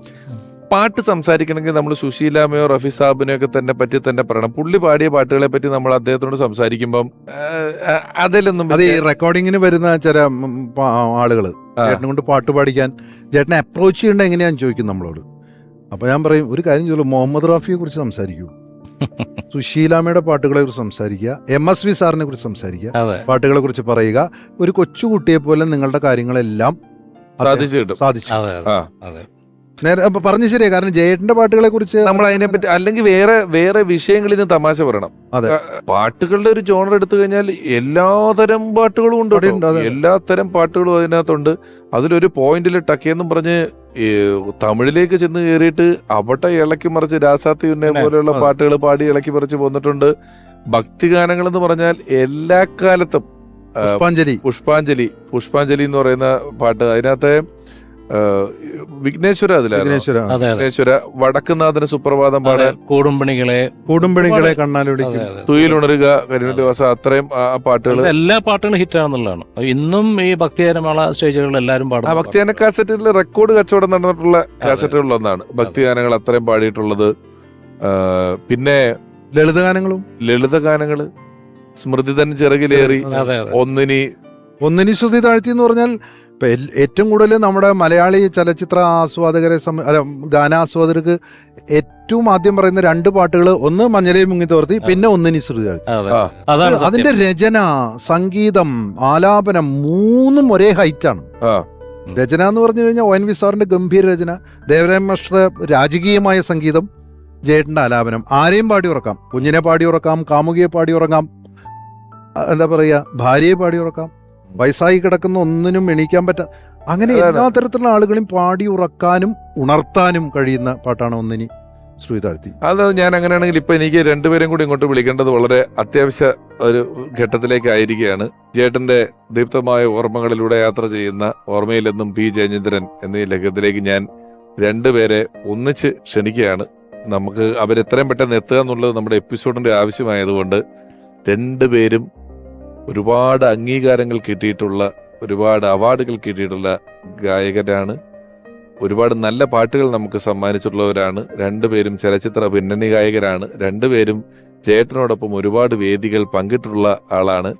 പാട്ട് സംസാരിക്കണമെങ്കിൽ നമ്മൾ സുശീലാമയോ റഫി സാബിനെയോ ഒക്കെ തന്നെ പറ്റി തന്നെ പറയണം. പുള്ളി പാടിയ പാട്ടുകളെ പറ്റി നമ്മൾ അദ്ദേഹത്തോട് സംസാരിക്കുമ്പം അതിലൊന്നും അത് ഈ റെക്കോർഡിങ്ങിന് വരുന്ന ചില ആളുകൾ ചേട്ടനെ കൊണ്ട് പാട്ട് പാടിക്കാൻ ചേട്ടനെ അപ്രോച്ച് ചെയ്യേണ്ട എങ്ങനെയാന്ന് ചോദിക്കും നമ്മളോട്. അപ്പൊ ഞാൻ പറയും, ഒരു കാര്യം ചോദിച്ചു, മുഹമ്മദ് റാഫിയെ കുറിച്ച് സംസാരിക്കൂ, സുശീലാമയുടെ പാട്ടുകളെ കുറിച്ച് സംസാരിക്കുക, MSV സാറിനെ കുറിച്ച് സംസാരിക്കുക, പാട്ടുകളെ കുറിച്ച് പറയുക. ഒരു കൊച്ചുകുട്ടിയെ പോലെ നിങ്ങളുടെ കാര്യങ്ങളെല്ലാം സാധിച്ചു. നേരെ പറഞ്ഞു ശരിയാ. കാരണം ജയേട്ടന്റെ പാട്ടുകളെ കുറിച്ച് നമ്മൾ അതിനെപ്പറ്റി, അല്ലെങ്കിൽ വേറെ വിഷയങ്ങളിൽ നിന്ന് തമാശ പറയണം. അതെ, പാട്ടുകളുടെ ഒരു ജോണർ എടുത്തു കഴിഞ്ഞാൽ എല്ലാതരം പാട്ടുകളും ഉണ്ട്, എല്ലാത്തരം പാട്ടുകളും അതിനകത്തുണ്ട്. അതിലൊരു പോയിന്റിൽ ടക്കേന്നും പറഞ്ഞ് തമിഴിലേക്ക് ചെന്ന് കയറിയിട്ട് അവിടെ ഇളക്കി മറിച്ച് രാസാത്തി ഉന്നെ പോലെയുള്ള പാട്ടുകൾ പാടി ഇളക്കി മറിച്ച് പോന്നിട്ടുണ്ട്. ഭക്തിഗാനങ്ങൾ എന്ന് പറഞ്ഞാൽ എല്ലാ കാലത്തും പുഷ്പാഞ്ജലി എന്ന് പറയുന്ന പാട്ട്, അതിനകത്തെ വിഘ്നേശ്വര, വിഘ്നേശ്വര, വടക്കുന്നാഥന് സുപ്രഭാതം പാടാൻ, കൂടുംപണികളെ കണ്ണാലൊടിക്കും, തുയിലുണരുക, കരിമല്ലിവാസ, അത്രയും ആ പാട്ടുകൾ, എല്ലാ പാട്ടുകളും ഹിറ്റാണെന്നുള്ളതാണ്. ഇന്നും ഈ ഭക്തിഗാനമേള സ്റ്റേജുകളിൽ എല്ലാവരും പാടും. ആ ഭക്തിഗാന കാസറ്റുകളിൽ റെക്കോർഡ് കച്ചവടം നടന്നിട്ടുള്ള കാസറ്റുകളിലൊന്നാണ് ഭക്തിഗാനങ്ങൾ അത്രയും പാടിയിട്ടുള്ളത്. പിന്നെ ലളിതഗാനങ്ങള് സ്മൃതിതൻ ചിറകിലേറി, ഒന്നിനി ശ്രുതി താഴ്ത്തി എന്ന് പറഞ്ഞാൽ ഇപ്പൊ ഏറ്റവും കൂടുതൽ നമ്മുടെ മലയാളി ചലച്ചിത്ര ആസ്വാദകരെ ഗാനാസ്വാദകർക്ക് ഏറ്റവും ആദ്യം പറയുന്ന 2 പാട്ടുകൾ, ഒന്ന് മഞ്ഞലയിൽ മുങ്ങി തോർത്തി, പിന്നെ ഒന്നിനി ശ്രുതി താഴ്ത്തി. അതിന്റെ രചന, സംഗീതം, ആലാപനം 3ഉം ഒരേ ഹൈറ്റാണ്. രചന എന്ന് പറഞ്ഞു കഴിഞ്ഞാൽ ONV സാറിന്റെ ഗംഭീര രചന, ദേവരാജ മാസ്റ്ററുടെ രാജകീയമായ സംഗീതം, ജയേട്ടന്റെ ആലാപനം. ആരെയും പാടി ഉറക്കാം, കുഞ്ഞിനെ പാടി ഉറക്കാം, കാമുകിയെ പാടി ഉറങ്ങാം, എന്താ പറയുക, ഭാര്യയെ പാടി ഉറക്കാം, വയസ്സായി കിടക്കുന്ന ഒന്നിനും എണീക്കാൻ പറ്റാ, അങ്ങനെ എല്ലാ തരത്തിലുള്ള ആളുകളെയും പാടി ഉറക്കാനും ഉണർത്താനും കഴിയുന്ന പാട്ടാണ് ഒന്നിനി ശ്രുതി താഴ്ത്തി. അത് ഞാൻ അങ്ങനെയാണെങ്കിൽ ഇപ്പൊ എനിക്ക് രണ്ടുപേരും കൂടി ഇങ്ങോട്ട് വിളിക്കേണ്ടത് വളരെ അത്യാവശ്യ ഒരു ഘട്ടത്തിലേക്കായിരിക്കുകയാണ്. ജേട്ടന്റെ ദീപ്തമായ ഓർമ്മകളിലൂടെ യാത്ര ചെയ്യുന്ന ഓർമ്മയിലെന്നും P. ജയചന്ദ്രൻ എന്നീ ലേഖകത്തിലേക്ക് ഞാൻ 2 പേരെ ഒന്നിച്ച് ക്ഷണിക്കുകയാണ്. നമുക്ക് അവരെത്രയും പെട്ടെന്ന് എത്തുക എന്നുള്ളത് നമ്മുടെ എപ്പിസോഡിന്റെ ആവശ്യമായതുകൊണ്ട് 2 പേരും ഒരുപാട് അംഗീകാരങ്ങൾ കിട്ടിയിട്ടുള്ള, ഒരുപാട് അവാർഡുകൾ കിട്ടിയിട്ടുള്ള ഗായകരാണ്. ഒരുപാട് നല്ല പാട്ടുകൾ നമുക്ക് സമ്മാനിച്ചിട്ടുള്ളവരാണ്. 2 പേരും ചലച്ചിത്ര പിന്നണി ഗായകരാണ്. 2 പേരും ജയേട്ടനോടൊപ്പം ഒരുപാട് വേദികൾ പങ്കിട്ടിട്ടുള്ള ആളാണ്.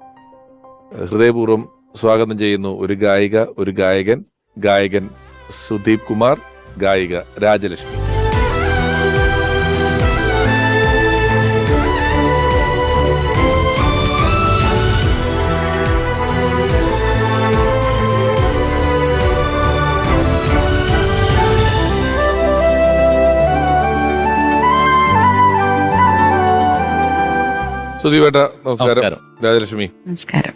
ഹൃദയപൂർവ്വം സ്വാഗതം ചെയ്യുന്നു ഒരു ഗായിക, ഒരു ഗായകൻ സുദീപ് കുമാർ, ഗായിക രാജലക്ഷ്മി. സുദീപേട്ട നമസ്കാരം. രാജലക്ഷ്മി നമസ്കാരം.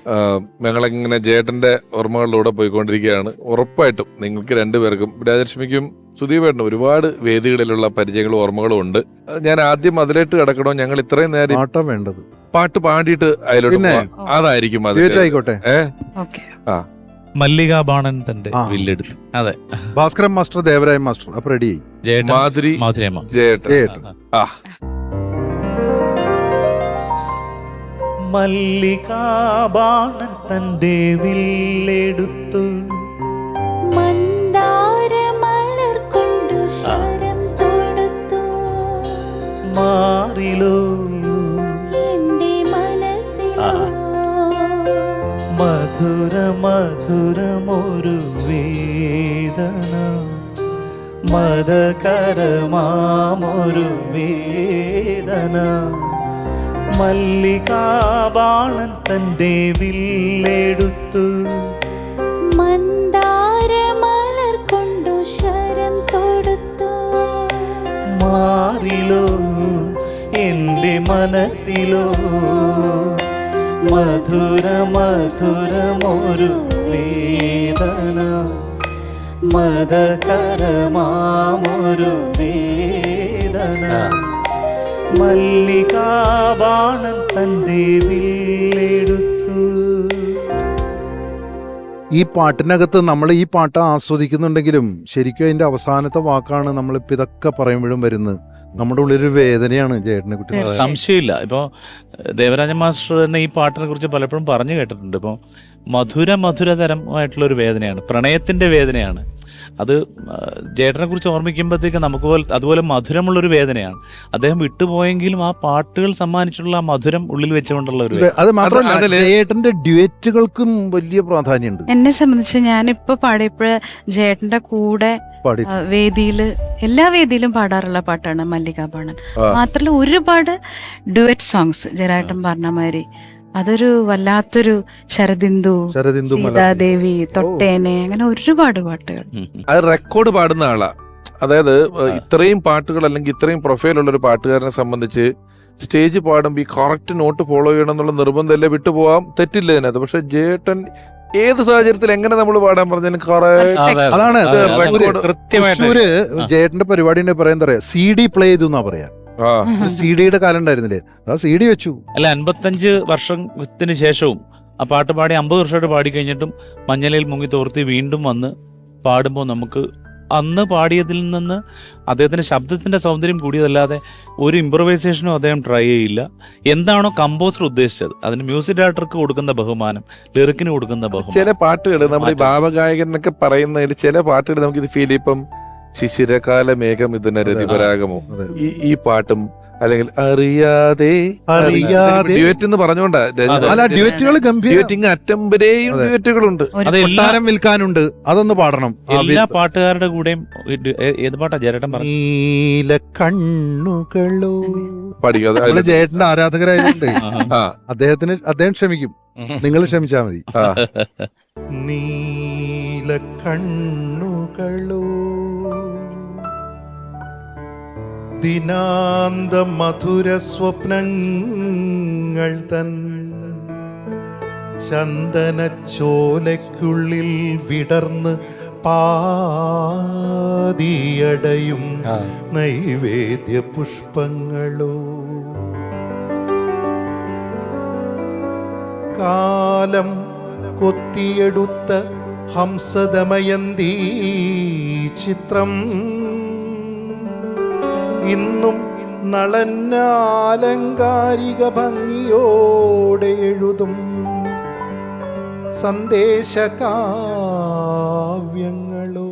ഞങ്ങളിങ്ങനെ ജേട്ടന്റെ ഓർമ്മകളിലൂടെ പോയിക്കൊണ്ടിരിക്കുകയാണ്. ഉറപ്പായിട്ടും നിങ്ങൾക്ക് 2 പേർക്കും, രാജലക്ഷ്മിക്കും സുദീപേട്ടനും, ഒരുപാട് വേദികളിലുള്ള പരിചയങ്ങളും ഓർമ്മകളും ഉണ്ട്. ഞാൻ ആദ്യം അതിലേട്ട് കിടക്കണോ? ഞങ്ങൾ ഇത്രയും നേരം വേണ്ടത് പാട്ട് പാടിയിട്ട് അതിലോട്ട് അതായിരിക്കും ആയിക്കോട്ടെ. മല്ലികാബാണൻ തന്റെ ആ. വില്ലെടുത്തു. അതെ, ഭാസ്കരൻ മാസ്റ്റർ, ദേവരായ മാസ്റ്റർ, അപ്പൊ റെഡിയായി. ജയേട്ടൻ, മാധുരി, മാധുരിയമ്മ. ജയേട്ടൻ. ജയേട്ടൻ. ആ മല്ലികാബാണൻ തന്റെ വില്ലെടുത്തു മന്ദാരമലർ കൊണ്ടു ശരം തൊടുത്തു മാറിലോ എന്റെ മനസ്സിലോ മധുര മധുരമൊരു വേദന മദകരമാമൊരു വേദന മല്ലികാബാണൻ തന്റെ വില്ലെടുത്തു മന്ദാരമലർ കൊണ്ടു ശരം തൊടുത്തു മാറിലോ എന്റെ മനസ്സിലോ മധുര മധുരമൊരു വേദന മദകരമാമൊരു വേദന മല്ലികാബാണൻ തന്റെ വില്ലെടുത്തു. ഈ പാട്ടിനകത്ത് നമ്മൾ ഈ പാട്ട് ആസ്വദിക്കുന്നുണ്ടെങ്കിലും ശരിക്കും അതിന്റെ അവസാനത്തെ വാക്കാണ് നമ്മളിപ്പോൾ ഇതൊക്കെ പറയുമ്പോഴും വരുന്നത്. നമ്മുടെ ഉള്ളിലൊരു വേദനയാണ് ജയേട്ടനെ കുട്ടി. സംശയമില്ല. ഇപ്പോൾ ദേവരാജ മാസ്റ്റർ തന്നെ ഈ പാട്ടിനെ കുറിച്ച് പലപ്പോഴും പറഞ്ഞു കേട്ടിട്ടുണ്ട്. ഇപ്പോൾ മധുരതരമായിട്ടുള്ളൊരു വേദനയാണ്, പ്രണയത്തിന്റെ വേദനയാണ് അത്. ജേട്ടനെ കുറിച്ച് ഓർമ്മിക്കുമ്പോഴത്തേക്ക് നമുക്ക് അതുപോലെ മധുരമുള്ളൊരു വേദനയാണ്. അദ്ദേഹം വിട്ടുപോയെങ്കിലും ആ പാട്ടുകൾ സമ്മാനിച്ചിട്ടുള്ള ആ മധുരം ഉള്ളിൽ വെച്ചുകൊണ്ടുള്ള ഒരു അത് മാത്രമല്ല ജയേട്ടന്റെ ഡ്യുവറ്റുകൾക്കും വലിയ പ്രാധാന്യമുണ്ട്. എന്നെ സംബന്ധിച്ച് ഞാനിപ്പോ പാടിയപ്പോഴ് ജയേട്ടന്റെ കൂടെ പാടി എല്ലാ വേദിയിലും പാടാറുള്ള പാട്ടാണ് മല്ലികാബാണൻ. മാത്രമല്ല ഒരുപാട് ഡുവറ്റ് സോങ്സ് ജയരാട്ടൻ പറഞ്ഞ മാതിരി അതൊരു വല്ലാത്തൊരു ശരദിന്ദു, സീതാദേവി, തൊട്ടേനെ, അങ്ങനെ ഒരുപാട് പാട്ടുകൾ. അത് റെക്കോർഡ് പാടുന്ന ആളാ. അതായത് ഇത്രയും പാട്ടുകൾ അല്ലെങ്കിൽ ഇത്രയും പ്രൊഫൈലുള്ള ഒരു പാട്ടുകാരനെ സംബന്ധിച്ച് സ്റ്റേജ് പാടുമ്പോൾ ഈ കറക്റ്റ് നോട്ട് ഫോളോ ചെയ്യണം എന്നുള്ള നിർബന്ധമല്ലേ, വിട്ടുപോകാം, തെറ്റില്ല അതിനകത്ത്. പക്ഷെ ജയേട്ടൻ ഏത് സാഹചര്യത്തിൽ എങ്ങനെ നമ്മൾ പാടാൻ പറഞ്ഞാലും അതാണ് കൃത്യമായിട്ട് ജയേട്ടന്റെ പരിപാടി പറയാൻ പറയാ CD പ്ലേ ചെയ്തു എന്നാ പറയാ. CD-യുടെ കാലം ഉണ്ടായിരുന്നില്ലേ, ആ CD വെച്ചു. അല്ല, 55 വർഷത്തിന് ശേഷവും ആ പാട്ട് പാടി 50 വർഷമായിട്ട് പാടിക്കഴിഞ്ഞിട്ടും മഞ്ഞലയിൽ മുങ്ങി തോർത്തി വീണ്ടും വന്ന് പാടുമ്പോൾ നമുക്ക് അന്ന് പാടിയതിൽ നിന്ന് അദ്ദേഹത്തിന്റെ ശബ്ദത്തിന്റെ സൗന്ദര്യം കൂടിയതല്ലാതെ ഒരു ഇംപ്രവൈസേഷനും അദ്ദേഹം ട്രൈ ചെയ്യില്ല. എന്താണോ കമ്പോസർ ഉദ്ദേശിച്ചത് അതിന് മ്യൂസിക് ഡയറക്ടർക്ക് കൊടുക്കുന്ന ബഹുമാനം, ലിറിക്കിന് കൊടുക്കുന്ന ബഹുമാനം. ചില പാട്ടുകൾ നമ്മുടെ ഭാവഗായകൻ എന്നൊക്കെ പറയുന്നതിൽ ചില പാട്ടുകൾ നമുക്ക് ഇത് ഫീൽ. ഇപ്പം ശിശിരകാല മേഘം ഇതിന് രതിപരാഗമോ ഈ പാട്ടും, അല്ലെങ്കിൽ അറിയാതെ ഡ്യുവറ്റ് എന്ന് പറഞ്ഞോണ്ടാ ഡ്യുവറ്റുകൾ അറ്റം വരെയും ഡ്യുവറ്റുകളുണ്ട്. കൊട്ടാരം വിൽക്കാനുണ്ട്, അതൊന്ന് പാടണം. എല്ലാ പാട്ടുകാരുടെ കൂടെയും ഏത് പാട്ടാ ജയേട്ടൻ പറഞ്ഞു? നീല കണ്ണുകളോ പാടിക്കും. ജയേട്ടന്റെ ആരാധകരായതുകൊണ്ട് അദ്ദേഹം ക്ഷമിക്കും, നിങ്ങൾ ക്ഷമിച്ചാ മതി. നീല കണ്ണുകളോ ദിനാന്ത മധുര സ്വപ്നങ്ങൾ തൻ ചന്ദനച്ചോലയ്ക്കുള്ളിൽ വിടർന്ന് പാതിയടയും നൈവേദ്യ പുഷ്പങ്ങളോ കാലം കൊത്തിയെടുത്ത ഹംസദമയന്തി ചിത്രം ഇന്നും നളനാലങ്കാരിക ഭംഗിയോടെ എഴുതും സന്ദേശകാവ്യങ്ങളോ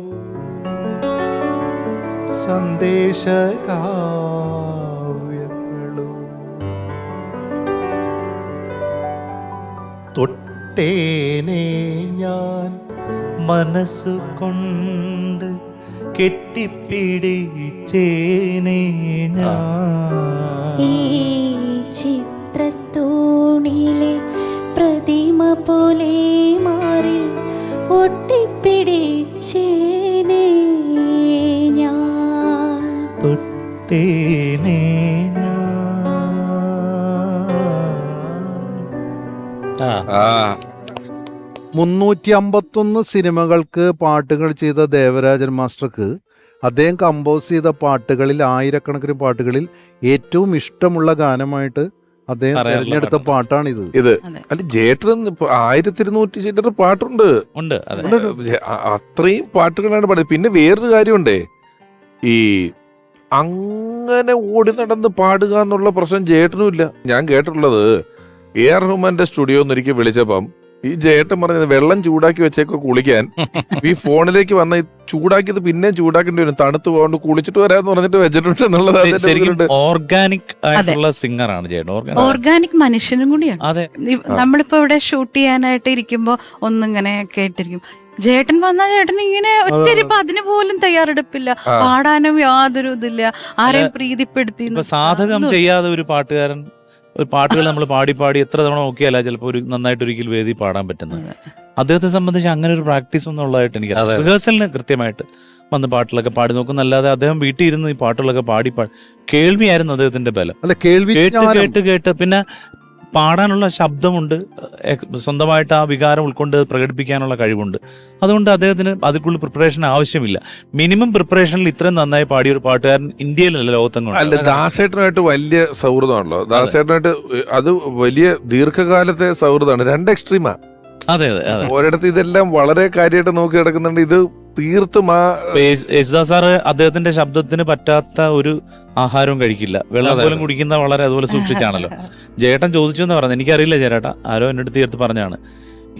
സന്ദേശകാവ്യങ്ങളോ തൊട്ടേനെ ഞാൻ മനസ്സുകൊണ്ട് കെട്ടിപ്പിടിച്ചേനെ ഞാൻ ഈ ചിത്രത്തൂണിലെ പ്രതിമ പോലെ മാറിൽ ഒട്ടിപ്പിടിച്ചേനെ ഞാൻ തൊട്ടേനെ ഞാൻ. 351 സിനിമകൾക്ക് പാട്ടുകൾ ചെയ്ത ദേവരാജൻ മാസ്റ്റർക്ക് അദ്ദേഹം കമ്പോസ് ചെയ്ത പാട്ടുകളിൽ, ആയിരക്കണക്കിന് പാട്ടുകളിൽ ഏറ്റവും ഇഷ്ടമുള്ള ഗാനമായിട്ട് അദ്ദേഹം പറയാറുള്ള തിരഞ്ഞെടുത്ത പാട്ടാണിത്. ഇത് അതെ. അല്ല ജേട്ടൻ 1200 ചില്ലറ പാട്ടുണ്ട്. ഉണ്ട്. അതെ. അത്രയും പാട്ടുകളാണ് പാടിയത്. പിന്നെ വേറൊരു കാര്യമുണ്ടേ, ഈ അങ്ങനെ ഓടി നടന്ന് പാടുക എന്നുള്ള പ്രശ്നം ജേട്ടനും ഇല്ല. ഞാൻ കേട്ടിട്ടുള്ളത് AR റഹ്മാന്റെ സ്റ്റുഡിയോ ഒരിക്കൽ വിളിച്ചപ്പം ഈ ജേട്ടൻ പറഞ്ഞത് വെള്ളം ചൂടാക്കി വെച്ചേക്കോ കുളിക്കാൻ, ഈ ഫോണിലേക്ക് വന്ന ചൂടാക്കിയത് പിന്നെയും ചൂടാക്കേണ്ടി വരും, തണുത്ത് പോകാണ്ട് കുളിച്ചിട്ട് വരാന്ന് പറഞ്ഞിട്ട് വെച്ചിട്ടുണ്ട് എന്നുള്ളത് ശരിക്കും ഓർഗാനിക് ആയിട്ടുള്ള സിംഗറാണ് ചേട്ടൻ. ഓർഗാനിക് മനുഷ്യനും കൂടിയാണ്. അതെ. നമ്മളിപ്പോ ഇവിടെ ഷൂട്ട് ചെയ്യാനായിട്ട് ഇരിക്കുമ്പോ ഒന്നിങ്ങനെ കേട്ടിരിക്കും. ചേട്ടൻ വന്നാൽ ചേട്ടൻ ഇങ്ങനെ ഒറ്റരിപ്പോ അതിന് പോലും തയ്യാറെടുപ്പില്ല, പാടാനും യാതൊരു ഇതില്ല, ആരെയും പ്രീതിപ്പെടുത്തി. ഇപ്പൊ സാധകം ചെയ്യാതെ ഒരു പാട്ടുകാരൻ ഒരു പാട്ടുകൾ നമ്മൾ പാടി പാടി എത്ര തവണ നോക്കിയാലാ ചിലപ്പോൾ ഒരു നന്നായിട്ട് ഒരിക്കൽ വേദി പാടാൻ പറ്റുന്നത്. അദ്ദേഹത്തെ സംബന്ധിച്ച് അങ്ങനെ ഒരു പ്രാക്ടീസ് ഒന്നും ഉള്ളതായിട്ട് എനിക്ക് റിഹേഴ്സലിന് കൃത്യമായിട്ട് വന്ന് പാട്ടുകളൊക്കെ പാടി നോക്കുന്നല്ലാതെ അദ്ദേഹം വീട്ടിൽ ഇരുന്ന് ഈ പാട്ടുകളൊക്കെ പാടി കേൾവിയായിരുന്നു അദ്ദേഹത്തിന്റെ ബലം. അല്ല, കേൾവി കേട്ട് പിന്നെ പാടാനുള്ള ശബ്ദമുണ്ട്, സ്വന്തമായിട്ട് ആ വികാരം ഉൾക്കൊണ്ട് പ്രകടിപ്പിക്കാനുള്ള കഴിവുണ്ട്. അതുകൊണ്ട് അദ്ദേഹത്തിന് അതിക്കുള്ള പ്രിപ്പറേഷൻ ആവശ്യമില്ല. മിനിമം പ്രിപ്പറേഷനിൽ ഇത്രയും നന്നായി പാടിയ ഒരു പാട്ടുകാരൻ ഇന്ത്യയിലല്ല ലോകത്തെങ്ങും. അല്ല, ദാസേട്ടനുമായിട്ട് വലിയ സൗഹൃദമാണല്ലോ. ദാസേട്ടനായിട്ട് അത് വലിയ ദീർഘകാലത്തെ സൗഹൃദമാണ്. 2 എക്സ്ട്രീമാ. അതെ അതെ അതെ. ഒരിടത്ത് ഇതെല്ലാം വളരെ കാര്യമായിട്ട് നോക്കി കിടക്കുന്നുണ്ട്. ഇത് തീർത്തും യേശുദാസ് സാറ് അദ്ദേഹത്തിന്റെ ശബ്ദത്തിന് പറ്റാത്ത ഒരു ആഹാരവും കഴിക്കില്ല, വെള്ളം പോലും കുടിക്കുന്ന വളരെ അതുപോലെ സൂക്ഷിച്ചാണല്ലോ. ജേട്ടൻ ചോദിച്ചു എന്ന് പറഞ്ഞത് എനിക്കറിയില്ല ചേട്ടാ, ആരോ എന്റെ അടുത്ത് ചേർത്ത് പറഞ്ഞാണ്,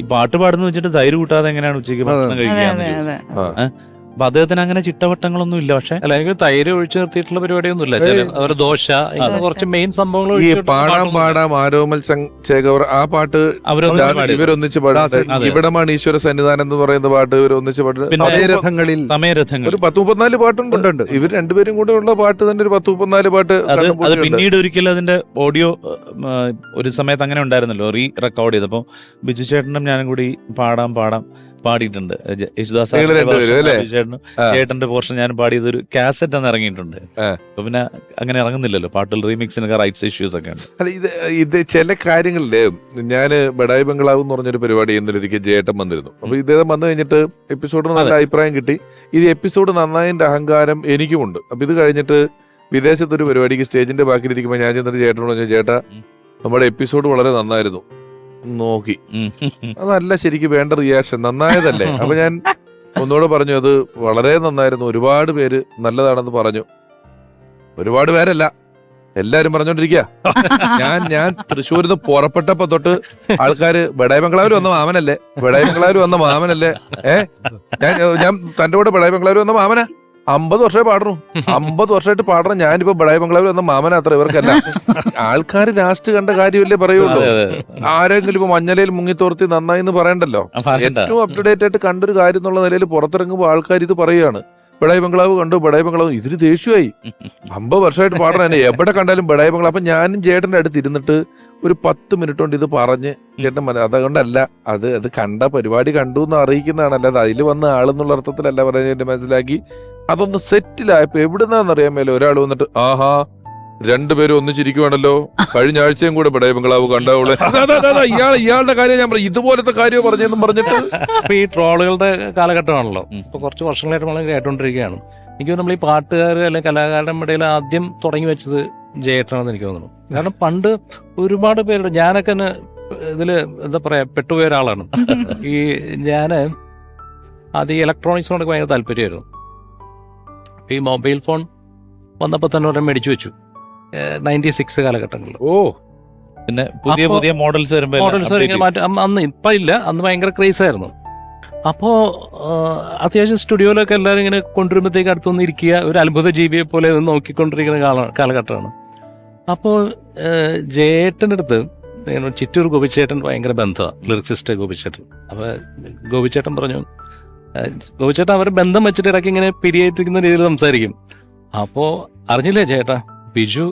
ഈ പാട്ട് പാടുന്ന വെച്ചിട്ട് തൈര് കൂട്ടാതെ എങ്ങനെയാണ് ഉച്ചയ്ക്ക് ഭക്ഷണം കഴിക്കുക. അപ്പൊ അദ്ദേഹത്തിന് അങ്ങനെ ചിട്ടവട്ടങ്ങളൊന്നും ഇല്ല. പക്ഷെ അല്ല, എനിക്ക് തൈര് ഒഴിച്ചു നിർത്തിയിട്ടുള്ള പരിപാടിയൊന്നും ഇല്ല. അവർ ദോശ ഇങ്ങനെ കുറച്ച് മെയിൻ സംഭവങ്ങൾ ഈ പാടാം ആരോമൽ ചേകവർ ആ പാട്ട് ഇവരൊന്നിച്ച് പാടും. ഇവിടമാണ് ഈശ്വര സന്നിധാനം എന്ന് പറയുന്ന പാട്ട് ഇവരൊന്നിച്ച് പാട്ട്. സമയരഥങ്ങളിൽ ഒരു 10-34 പാട്ടുണ്ട്. ഇവർ രണ്ടുപേരും കൂടെ ഉള്ള പാട്ട് തന്നെ ഒരു 10-34 പാട്ട്. അത് പിന്നീട് ഒരിക്കലും അതിന്റെ ഓഡിയോ ഒരു സമയത്ത് അങ്ങനെ ഉണ്ടായിരുന്നല്ലോ, റെക്കോർഡ് ചെയ്തപ്പോ ബിജു ചേട്ടനും ഞാനും കൂടി പാടാം പാടിയിട്ടുണ്ട്. യേശുദാസ് ചേട്ടന്റെ പോർഷൻ ഞാൻ പാടിയത് ഒരു കാസറ്റ് അന്ന് ഇറങ്ങിയിട്ടുണ്ട്. അപ്പൊ പിന്നെ അങ്ങനെ ഇറങ്ങുന്നില്ലല്ലോ പാട്ടുകൾ, റീമിക്സിനൊക്കെ റൈറ്റ്സ് ഇഷ്യൂസ് ഒക്കെ ഉണ്ട്. അല്ല, ഇത് ചില കാര്യങ്ങളില് ഞാന് ബഡായി ബംഗ്ലാവ് എന്ന് പറഞ്ഞൊരു പരിപാടി ചെയ്യുന്നൊരിക്കൽ ജേട്ടൻ വന്നിരുന്നു. അപ്പൊ ഇദ്ദേഹം വന്നു കഴിഞ്ഞിട്ട് എപ്പിസോഡിന് നല്ല അഭിപ്രായം കിട്ടി. ഇത് എപ്പിസോഡ് നന്നായതിന്റെ അഹങ്കാരം എനിക്കുമുണ്ട്. അപ്പൊ ഇത് കഴിഞ്ഞിട്ട് വിദേശത്തൊരു പരിപാടിക്ക് സ്റ്റേജിന്റെ ബാക്കിലിരിക്കുമ്പോൾ ഞാൻ ചെന്നിട്ട് ചേട്ടനോട് പറഞ്ഞു, ചേട്ടാ നമ്മുടെ എപ്പിസോഡ് വളരെ നന്നായിരുന്നു, നോക്കി അതല്ല ശരിക്കും വേണ്ട റിയാക്ഷൻ, നന്നായതല്ലേ? അപ്പൊ ഞാൻ ഒന്നുകൂടെ പറഞ്ഞു, അത് വളരെ നന്നായിരുന്നു, ഒരുപാട് പേര് നല്ലതാണെന്ന് പറഞ്ഞു. ഒരുപാട് പേരല്ല, എല്ലാരും പറഞ്ഞോണ്ടിരിക്കുക. ഞാൻ തൃശ്ശൂരിൽ നിന്ന് പുറപ്പെട്ടപ്പോ തൊട്ട് ആൾക്കാര് ബഡായി ബംഗ്ലാവിൽ വന്ന മാമനല്ലേ, ബഡായി ബംഗ്ലാവിൽ വന്ന മാമനല്ലേ, ഞാൻ തന്റെ കൂടെ ബഡായി ബംഗ്ലാവിൽ വന്ന മാമനാ, 50 വർഷമായി പാടുന്നു, 50 വർഷമായിട്ട് പാടണം, ഞാനിപ്പോ ബഡായി ബംഗ്ലാവിൽ വന്ന മാമന അത്ര. ഇവർക്കല്ല, ആൾക്കാർ ലാസ്റ്റ് കണ്ട കാര്യമല്ലേ പറയുള്ളൂ. ആരെങ്കിലും ഇപ്പൊ മഞ്ഞലയിൽ മുങ്ങിത്തോർത്തി നന്നായി എന്ന് പറയണ്ടല്ലോ. ഏറ്റവും അപ് ടു ഡേറ്റ് ആയിട്ട് കണ്ടൊരു കാര്യം എന്നുള്ള നിലയിൽ പുറത്തിറങ്ങുമ്പോൾ ആൾക്കാർ ഇത് പറയുകയാണ്, ബഡായി ബംഗ്ലാവ് കണ്ടു, ബഡായി ബംഗ്ലാവ്. ഇതിന് ദേഷ്യമായി, 50 വർഷമായിട്ട് പാടണം, എവിടെ കണ്ടാലും ബഡായി ബംഗ്ലാവ്. അപ്പൊ ഞാനും ചേട്ടന്റെ അടുത്ത് ഇരുന്നിട്ട് ഒരു 10 മിനിറ്റ് കൊണ്ട് ഇത് പറഞ്ഞ് ചേട്ടൻ അതുകൊണ്ടല്ല, അത് കണ്ട പരിപാടി കണ്ടു എന്ന് അറിയിക്കുന്നതാണ്, അല്ലാതെ അതിൽ വന്ന ആളെന്നുള്ള അർത്ഥത്തിലല്ല പറഞ്ഞ മനസ്സിലാക്കി. അതൊന്ന് സെറ്റിലായപ്പോ എവിടുന്നാന്നറിയാൻ മേലെ ഒരാൾ വന്നിട്ട്, ആഹാ 2 പേരും ഒന്നിച്ചിരിക്കുവാണല്ലോ, കഴിഞ്ഞ ആഴ്ചയും കൂടെ ബഡായി ബംഗ്ലാവ് കണ്ടാവുള്ളൂ, ഇയാളുടെ കാര്യം ഞാൻ പറഞ്ഞു, ഇതുപോലത്തെ കാര്യം പറഞ്ഞെന്നും പറഞ്ഞിട്ട്. ഇപ്പൊ ഈ ട്രോളുകളുടെ കാലഘട്ടമാണല്ലോ, ഇപ്പൊ കുറച്ച് വർഷങ്ങളായിട്ട് നമ്മൾ കേട്ടോണ്ടിരിക്കുകയാണ്. എനിക്ക് നമ്മൾ ഈ പാട്ടുകാർ അല്ലെങ്കിൽ കലാകാരുടെ ഇടയിൽ ആദ്യം തുടങ്ങി വെച്ചത് ജയേട്ടനാണെന്ന് എനിക്ക് തോന്നുന്നു. കാരണം പണ്ട് ഒരുപാട് പേരുടെ, ഞാനൊക്കെ ഇതില് എന്താ പറയാ പെട്ടുപോയ ഒരാളാണ്. ഈ ഞാന് അത് ഈ ഇലക്ട്രോണിക്സിനോടൊക്കെ ഭയങ്കര താല്പര്യമായിരുന്നു. ഈ മൊബൈൽ ഫോൺ വന്നപ്പോൾ തന്നെ ഒരെണ്ണം മേടിച്ചു വെച്ചു 96 കാലഘട്ടങ്ങളിൽ. പിന്നെ പുതിയ മോഡൽസ് മാറ്റം അന്ന് ഇപ്പം ഇല്ല, അന്ന് ഭയങ്കര ക്രേസ് ആയിരുന്നു. അപ്പോൾ അത്യാവശ്യം സ്റ്റുഡിയോയിലൊക്കെ എല്ലാവരും ഇങ്ങനെ കൊണ്ടുവരുമ്പോഴത്തേക്ക് അടുത്തൊന്ന് ഇരിക്കുക, ഒരു അത്ഭുത ജീവിയെ പോലെ നോക്കിക്കൊണ്ടിരിക്കുന്ന കാലഘട്ടമാണ്. അപ്പോൾ ജയേട്ടൻ്റെ അടുത്ത് ചിറ്റൂർ ഗോപിച്ചേട്ടൻ ഭയങ്കര ബന്ധമാണ്, ലിറിക്സിസ്റ്റ് ഗോപിച്ചേട്ടൻ. അപ്പോൾ ഗോപിച്ചേട്ടൻ പറഞ്ഞു, ഗോപിച്ചേട്ടൻ അവരെ ബന്ധം വെച്ചിട്ട് ഇടയ്ക്ക് ഇങ്ങനെ പിരിയേറ്റിരിക്കുന്ന രീതിയിൽ സംസാരിക്കും. അപ്പോൾ അറിഞ്ഞില്ലേ ചേട്ടാ, ബിജു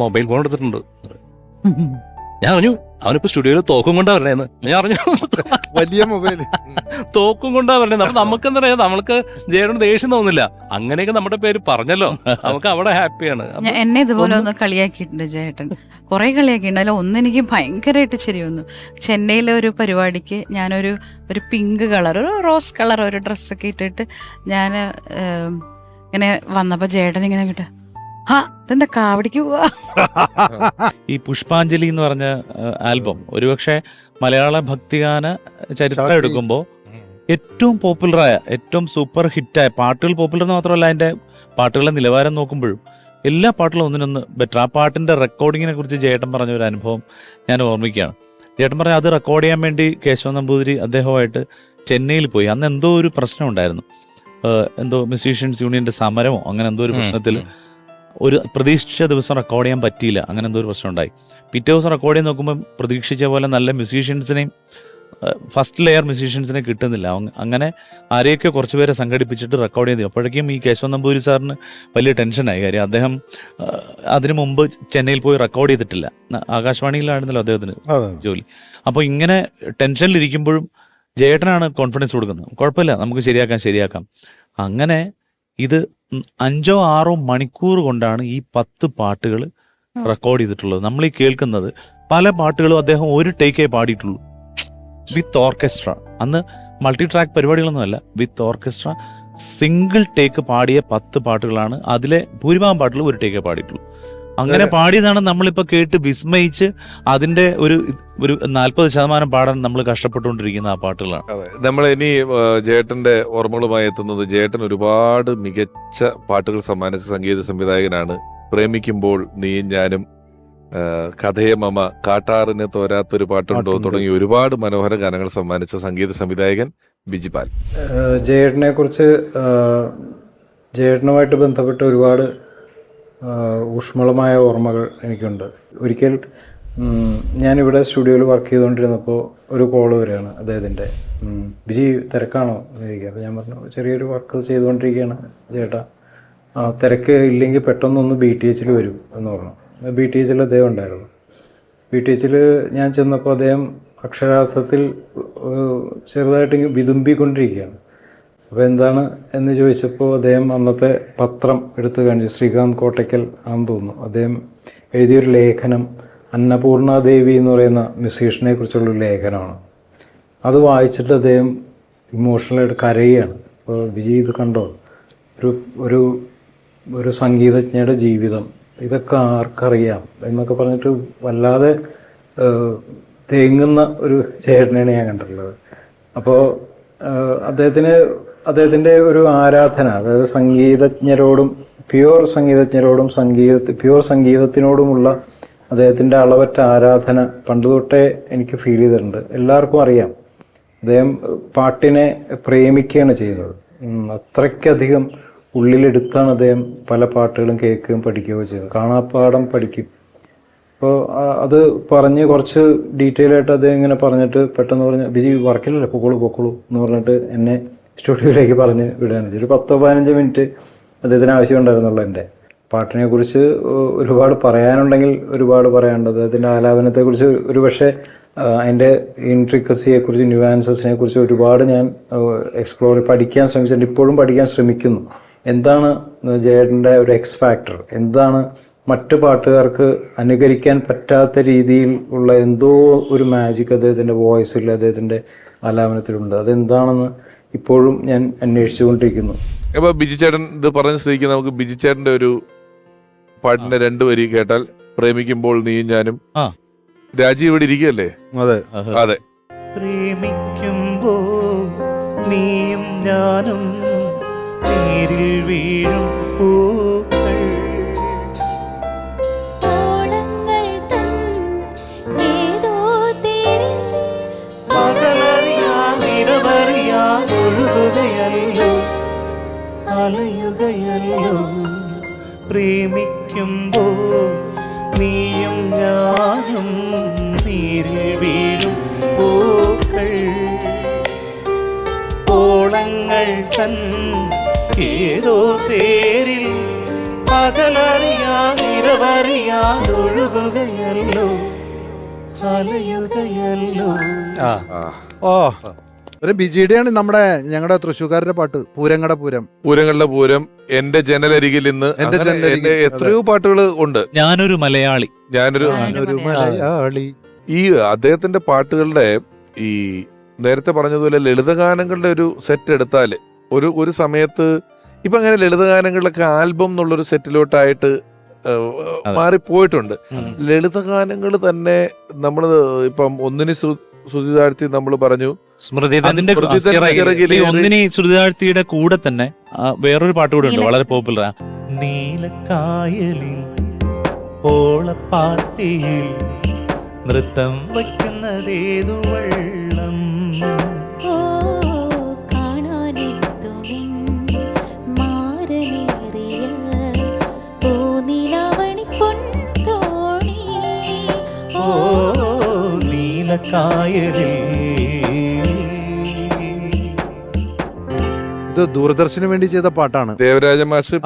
മൊബൈൽ ഫോൺ എടുത്തിട്ടുണ്ട്. ഞാൻ അറിഞ്ഞു, അവനിപ്പോ സ്റ്റുഡിയോയിൽ തോക്കും കൊണ്ടാ വരണേന്ന്. ഞാൻ അറിഞ്ഞു, വലിയ മൊബൈൽ തോക്കും കൊണ്ടാ വരണേ. അപ്പൊ നമുക്ക് എന്താ പറയാ, നമ്മൾക്ക് ജയനോട് ദേഷ്യം തോന്നില്ല, അങ്ങനെയൊക്കെ നമ്മുടെ പേര് പറഞ്ഞല്ലോ, നമുക്ക് അവിടെ ഹാപ്പിയാണ്. എന്നെ ഇതുപോലെ ഒന്ന് കളിയാക്കിയിട്ടുണ്ട് ചേട്ടൻ, കുറെ കളിയാക്കിയിട്ടുണ്ട്. അതിൽ ഒന്നെനിക്ക് ഭയങ്കരമായിട്ട് ശരി വന്നു. ചെന്നൈയിലെ ഒരു പരിപാടിക്ക് ഞാനൊരു പിങ്ക് കളർ, ഒരു റോസ് കളർ ഒരു ഡ്രസ്സൊക്കെ ഇട്ടിട്ട് ഞാൻ ഇങ്ങനെ വന്നപ്പോൾ ചേട്ടൻ ഇങ്ങനെ കിട്ടുക, ഹാ ഇതെന്താ കാവടിക്ക് പോവാ. ഈ പുഷ്പാഞ്ജലി എന്ന് പറഞ്ഞ ആൽബം ഒരുപക്ഷെ മലയാള ഭക്തിഗാന ചരിത്രം ശാസ്ത്രീയ- എടുക്കുമ്പോൾ ഏറ്റവും പോപ്പുലറായ, ഏറ്റവും സൂപ്പർ ഹിറ്റായ പാട്ടുകൾ, പോപ്പുലർ എന്ന് മാത്രമല്ല അതിന്റെ പാട്ടുകളുടെ നിലവാരം നോക്കുമ്പോഴും എല്ലാ പാട്ടുകളും ഒന്നിനൊന്ന് ബെറ്റർ. ആ പാട്ടിന്റെ റെക്കോർഡിങ്ങിനെ കുറിച്ച് ജയേട്ടൻ പറഞ്ഞ ഒരു അനുഭവം ഞാൻ ഓർമ്മിക്കുകയാണ്. ജയേട്ടൻ പറഞ്ഞ അത് റെക്കോർഡ് ചെയ്യാൻ വേണ്ടി കേശവൻ നമ്പൂതിരി അദ്ദേഹമായിട്ട് ചെന്നൈയിൽ പോയി. അന്ന് എന്തോ ഒരു പ്രശ്നം ഉണ്ടായിരുന്നു, എന്തോ മ്യൂസീഷ്യൻസ് യൂണിയന്റെ സമരമോ അങ്ങനെ എന്തോ ഒരു പ്രശ്നത്തിൽ ഒരു പ്രതീക്ഷിച്ച ദിവസം റെക്കോർഡ് ചെയ്യാൻ പറ്റിയില്ല. അങ്ങനെ എന്തോ ഒരു പ്രശ്നം ഉണ്ടായി. പിറ്റേ ദിവസം റെക്കോർഡ് ചെയ്ത് നോക്കുമ്പോൾ പ്രതീക്ഷിച്ച പോലെ നല്ല മ്യൂസീഷ്യൻസിനെയും ഫസ്റ്റ് ലെയർ മ്യൂസീഷ്യൻസിനെ കിട്ടുന്നില്ല. അങ്ങനെ ആരെയൊക്കെ കുറച്ച് പേരെ സംഘടിപ്പിച്ചിട്ട് റെക്കോർഡ് ചെയ്തു. അപ്പോഴേക്കും ഈ കേശവൻ നമ്പൂരി സാറിന് വലിയ ടെൻഷനായി. കാര്യം അദ്ദേഹം അതിനു മുമ്പ് ചെന്നൈയിൽ പോയി റെക്കോർഡ് ചെയ്തിട്ടില്ല. ആകാശവാണിയിലായിരുന്നല്ലോ അദ്ദേഹത്തിന് ജോലി. അപ്പോൾ ഇങ്ങനെ ടെൻഷനിലിരിക്കുമ്പോഴും ജയേട്ടനാണ് കോൺഫിഡൻസ് കൊടുക്കുന്നത്. കുഴപ്പമില്ല, നമുക്ക് ശരിയാക്കാം. അങ്ങനെ ഇത് 5-6 മണിക്കൂർ കൊണ്ടാണ് ഈ 10 പാട്ടുകൾ റെക്കോർഡ് ചെയ്തിട്ടുള്ളത്. നമ്മൾ ഈ കേൾക്കുന്നത് പല പാട്ടുകളും അദ്ദേഹം ഒരു ടേക്കേ പാടിയിട്ടുള്ളൂ വിത്ത് ഓർക്കസ്ട്ര. അന്ന് മൾട്ടി ട്രാക്ക് പരിപാടികളൊന്നുമല്ല, വിത്ത് ഓർക്കസ്ട്ര സിംഗിൾ ടേക്ക് പാടിയ 10 പാട്ടുകളാണ്. അതിലെ ഭൂരിഭാഗം പാട്ടുകൾ ഒരു ടേക്കേ പാടിയിട്ടുള്ളൂ. അങ്ങനെ പാടിയതാണ് നമ്മളിപ്പോൾ കേട്ട് വിസ്മയിച്ച് അതിന്റെ ഒരു 40% പാടാൻ നമ്മൾ കഷ്ടപ്പെട്ടുകൊണ്ടിരിക്കുന്ന ആ പാട്ടുകളാണ്. അതെ, നമ്മൾ ഇനി ജയേട്ടന്റെ ഓർമ്മകളുമായി എത്തുന്നത്, ജയേട്ടൻ ഒരുപാട് മികച്ച പാട്ടുകൾ സമ്മാനിച്ച സംഗീത സംവിധായകനാണ്. പ്രേമിക്കുമ്പോൾ നീയും ഞാനും, കഥയെ മമ, കാട്ടാറിന് തോരാത്തൊരു പാട്ടുണ്ടോ തുടങ്ങി ഒരുപാട് മനോഹര ഗാനങ്ങൾ സമ്മാനിച്ച സംഗീത സംവിധായകൻ ബിജിപാൽ. ജയേട്ടനെ കുറിച്ച്, ജയേട്ടനുമായിട്ട് ബന്ധപ്പെട്ട ഒരുപാട് ഊഷ്മളമായ ഓർമ്മകൾ എനിക്കുണ്ട്. ഒരിക്കൽ ഞാനിവിടെ സ്റ്റുഡിയോയിൽ വർക്ക് ചെയ്തുകൊണ്ടിരുന്നപ്പോൾ ഒരു കോള് വരികയാണ് അദ്ദേഹത്തിൻ്റെ. ബിജി തിരക്കാണോ എന്ന് ചോദിക്കുക. അപ്പോൾ ഞാൻ പറഞ്ഞു ചെറിയൊരു വർക്ക് ചെയ്തുകൊണ്ടിരിക്കുകയാണ് ചേട്ടാ, തിരക്ക് ഇല്ലെങ്കിൽ പെട്ടെന്നൊന്ന് BTH വരൂ എന്ന് പറഞ്ഞു. BTH അദ്ദേഹം ഉണ്ടായിരുന്നു. BTH ഞാൻ ചെന്നപ്പോൾ അദ്ദേഹം അക്ഷരാർത്ഥത്തിൽ ചെറുതായിട്ട് വിതുമ്പിക്കൊണ്ടിരിക്കുകയാണ്. അപ്പോൾ എന്താണ് എന്ന് ചോദിച്ചപ്പോൾ അദ്ദേഹം അന്നത്തെ പത്രം എടുത്ത് കാണിച്ചു. ശ്രീകാന്ത് കോട്ടയ്ക്കൽ ആണെന്ന് തോന്നുന്നു. അദ്ദേഹം എഴുതിയൊരു ലേഖനം അന്നപൂർണ ദേവി എന്ന് പറയുന്ന മ്യൂസീഷ്യനെ കുറിച്ചുള്ളൊരു ലേഖനമാണ്. അത് വായിച്ചിട്ട് അദ്ദേഹം ഇമോഷണലായിട്ട് കരയുകയാണ്. അപ്പോൾ വിജയ് ഇത് കണ്ടോ, ഒരു ഒരു സംഗീതജ്ഞയുടെ ജീവിതം, ഇതൊക്കെ ആർക്കറിയാം എന്നൊക്കെ പറഞ്ഞിട്ട് വല്ലാതെ തേങ്ങുന്ന ഒരു ചേട്ടനെയാണ് ഞാൻ കണ്ടിട്ടുള്ളത്. അപ്പോൾ അദ്ദേഹത്തിൻ്റെ ഒരു ആരാധന, അതായത് സംഗീതജ്ഞരോടും പ്യുവർ സംഗീതത്തിനോടുമുള്ള അദ്ദേഹത്തിൻ്റെ അളവറ്റ ആരാധന പണ്ട് തൊട്ടേ എനിക്ക് ഫീൽ ചെയ്തിട്ടുണ്ട്. എല്ലാവർക്കും അറിയാം, അദ്ദേഹം പാട്ടിനെ പ്രേമിക്കുകയാണ് ചെയ്യുന്നത്. അത്രയ്ക്കധികം ഉള്ളിലെടുത്താണ് അദ്ദേഹം പല പാട്ടുകളും കേൾക്കുകയും പഠിക്കുകയോ ചെയ്യുന്നത്. കാണാപ്പാടം പഠിക്കും. അപ്പോൾ അത് പറഞ്ഞ് കുറച്ച് ഡീറ്റെയിൽ ആയിട്ട് അദ്ദേഹം ഇങ്ങനെ പറഞ്ഞിട്ട് പെട്ടെന്ന് പറഞ്ഞ് ബിജി വർക്കില്ലല്ലോ, പൊക്കോളൂ എന്ന് പറഞ്ഞിട്ട് എന്നെ സ്റ്റുഡിയോയിലേക്ക് പറഞ്ഞ് വിടാൻ. ഒരു 10-15 മിനിറ്റ് അദ്ദേഹത്തിന് ആവശ്യമുണ്ടായിരുന്നുള്ളൂ. എൻ്റെ പാട്ടിനെ കുറിച്ച് ഒരുപാട് പറയാനുണ്ടെങ്കിൽ ഒരുപാട് പറയാനുണ്ട്. അദ്ദേഹത്തിൻ്റെ ആലാപനത്തെക്കുറിച്ച് ഒരുപക്ഷെ അതിൻ്റെ ഇൻട്രിക്കസിയെക്കുറിച്ച്, ന്യൂവാൻസസിനെ കുറിച്ച് ഒരുപാട് ഞാൻ പഠിക്കാൻ ശ്രമിച്ചിട്ടുണ്ട്. ഇപ്പോഴും പഠിക്കാൻ ശ്രമിക്കുന്നു. എന്താണ് ജയേട്ടൻ്റെ ഒരു എക്സ് ഫാക്ടർ, എന്താണ് മറ്റു പാട്ടുകാർക്ക് അനുകരിക്കാൻ പറ്റാത്ത രീതിയിൽ ഉള്ള എന്തോ ഒരു മാജിക് അദ്ദേഹത്തിൻ്റെ വോയിസിൽ, അദ്ദേഹത്തിൻ്റെ ആലാപനത്തിലുണ്ട്. അതെന്താണെന്ന് ഇപ്പോഴും ഞാൻ അന്വേഷിച്ചുകൊണ്ടിരിക്കുന്നു. അപ്പോൾ ബിജി ചേട്ടൻ ഇത് പറഞ്ഞ സ്ഥിതിക്ക് നമുക്ക് ബിജി ചേട്ടൻ്റെ ഒരു പാട്ടിന്റെ 2 വരി കേട്ടാൽ. പ്രേമിക്കുമ്പോൾ നീയും ഞാനും. രാജീവ് ഇവിടെ ഇരിക്കുകയല്ലേ? അതെ. പ്രേമിക്കുമ്പോൾ നീയും ഞാനും നീരിൽ വീഴും പൂക്കൾ, ഓളങ്ങൾ തൻ ഏതോ തീരിൽ പകലറിയാൻ നിരവറിയാൻ ഒഴുകുകയല്ലോ, അലയുകയല്ലോ. പ്രേമിക്കുമ്പോൾ നീയും ഞാനും നീരിൽ വീഴും പൂക്കൾ, ഓളങ്ങൾ തൻ ഏതോ തേരിൽ പകലറിയാൻ ഇരവറിയാൻ ഒഴുകുകയല്ലോ, അലയുകയല്ലോ. ഒരു ബിജിയുടെയാണ് ഞങ്ങളുടെ തൃശ്ശൂർക്കാരുടെ പാട്ട് പൂരങ്ങളുടെ പൂരം, എന്റെ ജനലരികിൽ ഇന്ന്, എത്രയോ പാട്ടുകൾ ഉണ്ട്. ഞാനൊരു മലയാളി. ഈ അദ്ദേഹത്തിന്റെ പാട്ടുകളുടെ ഈ നേരത്തെ പറഞ്ഞതുപോലെ ലളിതഗാനങ്ങളുടെ ഒരു സെറ്റ് എടുത്താല് ഒരു സമയത്ത് ഇപ്പൊ അങ്ങനെ ലളിതഗാനങ്ങളിലൊക്കെ ആൽബം എന്നുള്ളൊരു സെറ്റിലോട്ടായിട്ട് മാറിപ്പോയിട്ടുണ്ട്. ലളിതഗാനങ്ങൾ തന്നെ നമ്മൾ ഇപ്പം ഒന്നിന് ശ്രുതി താഴ്ത്തി നമ്മൾ പറഞ്ഞു, സ്മൃതി അതിന്റെ ഒന്നിനി ശ്രുതിതാഴ്ത്തിയുടെ കൂടെ തന്നെ വേറൊരു പാട്ട് കൂടെ ഉണ്ട് വളരെ പോപ്പുലറാ. നീലക്കായലിൽ ഓളപ്പാത്തിയിൽ നൃത്തം വയ്ക്കുന്നതേതു വെള്ളം. ഓ കാണാനെത്തുവിൻ മാറനേറിയ പൂനിലാവണി പൊൻതോണി. ഓ നീലക്കായലിൽ. ഇത് ദൂരദർശന് വേണ്ടി ചെയ്ത പാട്ടാണ്. ദേവരാജ മാഷ്,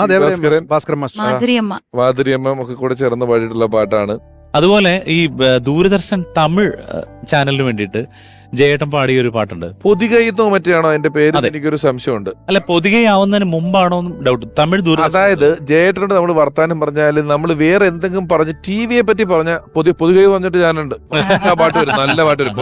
ഭാസ്കരൻ മാസ്റ്റർ, മാധുരിയമ്മ മാധുരിയമ്മ ഒക്കെ കൂടെ ചേർന്ന് പാടിയിട്ടുള്ള പാട്ടാണ്. അതുപോലെ ഈ ദൂരദർശൻ തമിഴ് ചാനലിന് വേണ്ടിയിട്ട് ജയേട്ടൻ പാടിയ ഒരു പാട്ടുണ്ട്. പൊതികൈത്തോ മറ്റാണോ അതിന്റെ പേര്? എനിക്കൊരു സംശയമുണ്ട്. അല്ല, പൊതികയാവുന്നതിന് മുമ്പാണോ ഡൗട്ട്. തമിഴ് ദൂരദർശൻ, അതായത് ജയേട്ടനോട് നമ്മൾ വർത്താനം പറഞ്ഞാൽ നമ്മൾ വേറെ എന്തെങ്കിലും പറഞ്ഞ് ടിവിയെ പറ്റി പറഞ്ഞ പൊതികൈ പറഞ്ഞിട്ട് ഞാനുണ്ട് ആ പാട്ട് വരും, നല്ല പാട്ട് വരും.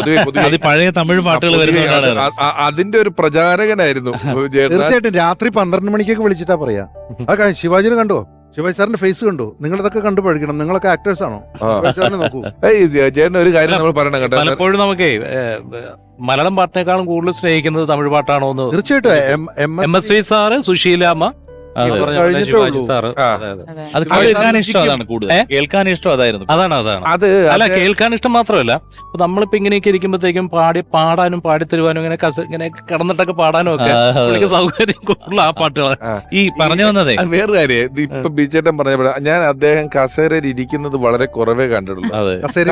അത് പഴയ തമിഴ് പാട്ടുകൾ വരുന്നതാണ്. അതിന്റെ ഒരു പ്രചാരകനായിരുന്നു തീർച്ചയായിട്ടും. രാത്രി 12 മണിക്കൊക്കെ വിളിച്ചിട്ടാ പറയാ. അത് ശിവാജിനെ കണ്ടോ? ശിവാജി സാറിന്റെ ഫേസ് കണ്ടോ? നിങ്ങളിതൊക്കെ കണ്ടു പഠിക്കണം. നിങ്ങളൊക്കെ ആക്ടേഴ്സ് ആണോ? ശിവാജി നോക്കൂ. ജയേട്ടൻ ഒരു കാര്യം നമ്മൾ പറയണം കേട്ടോ. പലപ്പോഴും നമുക്ക് മലയാളം പാട്ടിനേക്കാളും കൂടുതൽ സ്നേഹിക്കുന്നത് തമിഴ് പാട്ടാണോ എന്ന്. തീർച്ചയായിട്ടും. MSV സാറ്, സുശീലാമ്മ, അത് കേൾക്കാൻ ഇഷ്ടം അതാണ് കൂടുതൽ. കേൾക്കാൻ ഇഷ്ടം അതായിരുന്നു. അതാണ് അത്. അല്ല, കേൾക്കാൻ ഇഷ്ടം മാത്രമല്ല, ഇപ്പൊ നമ്മളിപ്പോ ഇങ്ങനെയൊക്കെ ഇരിക്കുമ്പോഴത്തേക്കും പാടാനും പാടിത്തരുവാനും ഇങ്ങനെ കിടന്നിട്ടൊക്കെ പാടാനും ഒക്കെ പുള്ളിക്ക് സൗകര്യം കൂടുതൽ ആ പാട്ടുകൾ. ഈ പറഞ്ഞു വന്നതേ വേറൊരു കാര്യം, ഇപ്പൊ ബിജേട്ടൻ പറഞ്ഞപ്പോഴ ഞാൻ അദ്ദേഹം കസേരയിൽ ഇരിക്കുന്നത് വളരെ കുറവേ കണ്ടിട്ടുള്ളൂ.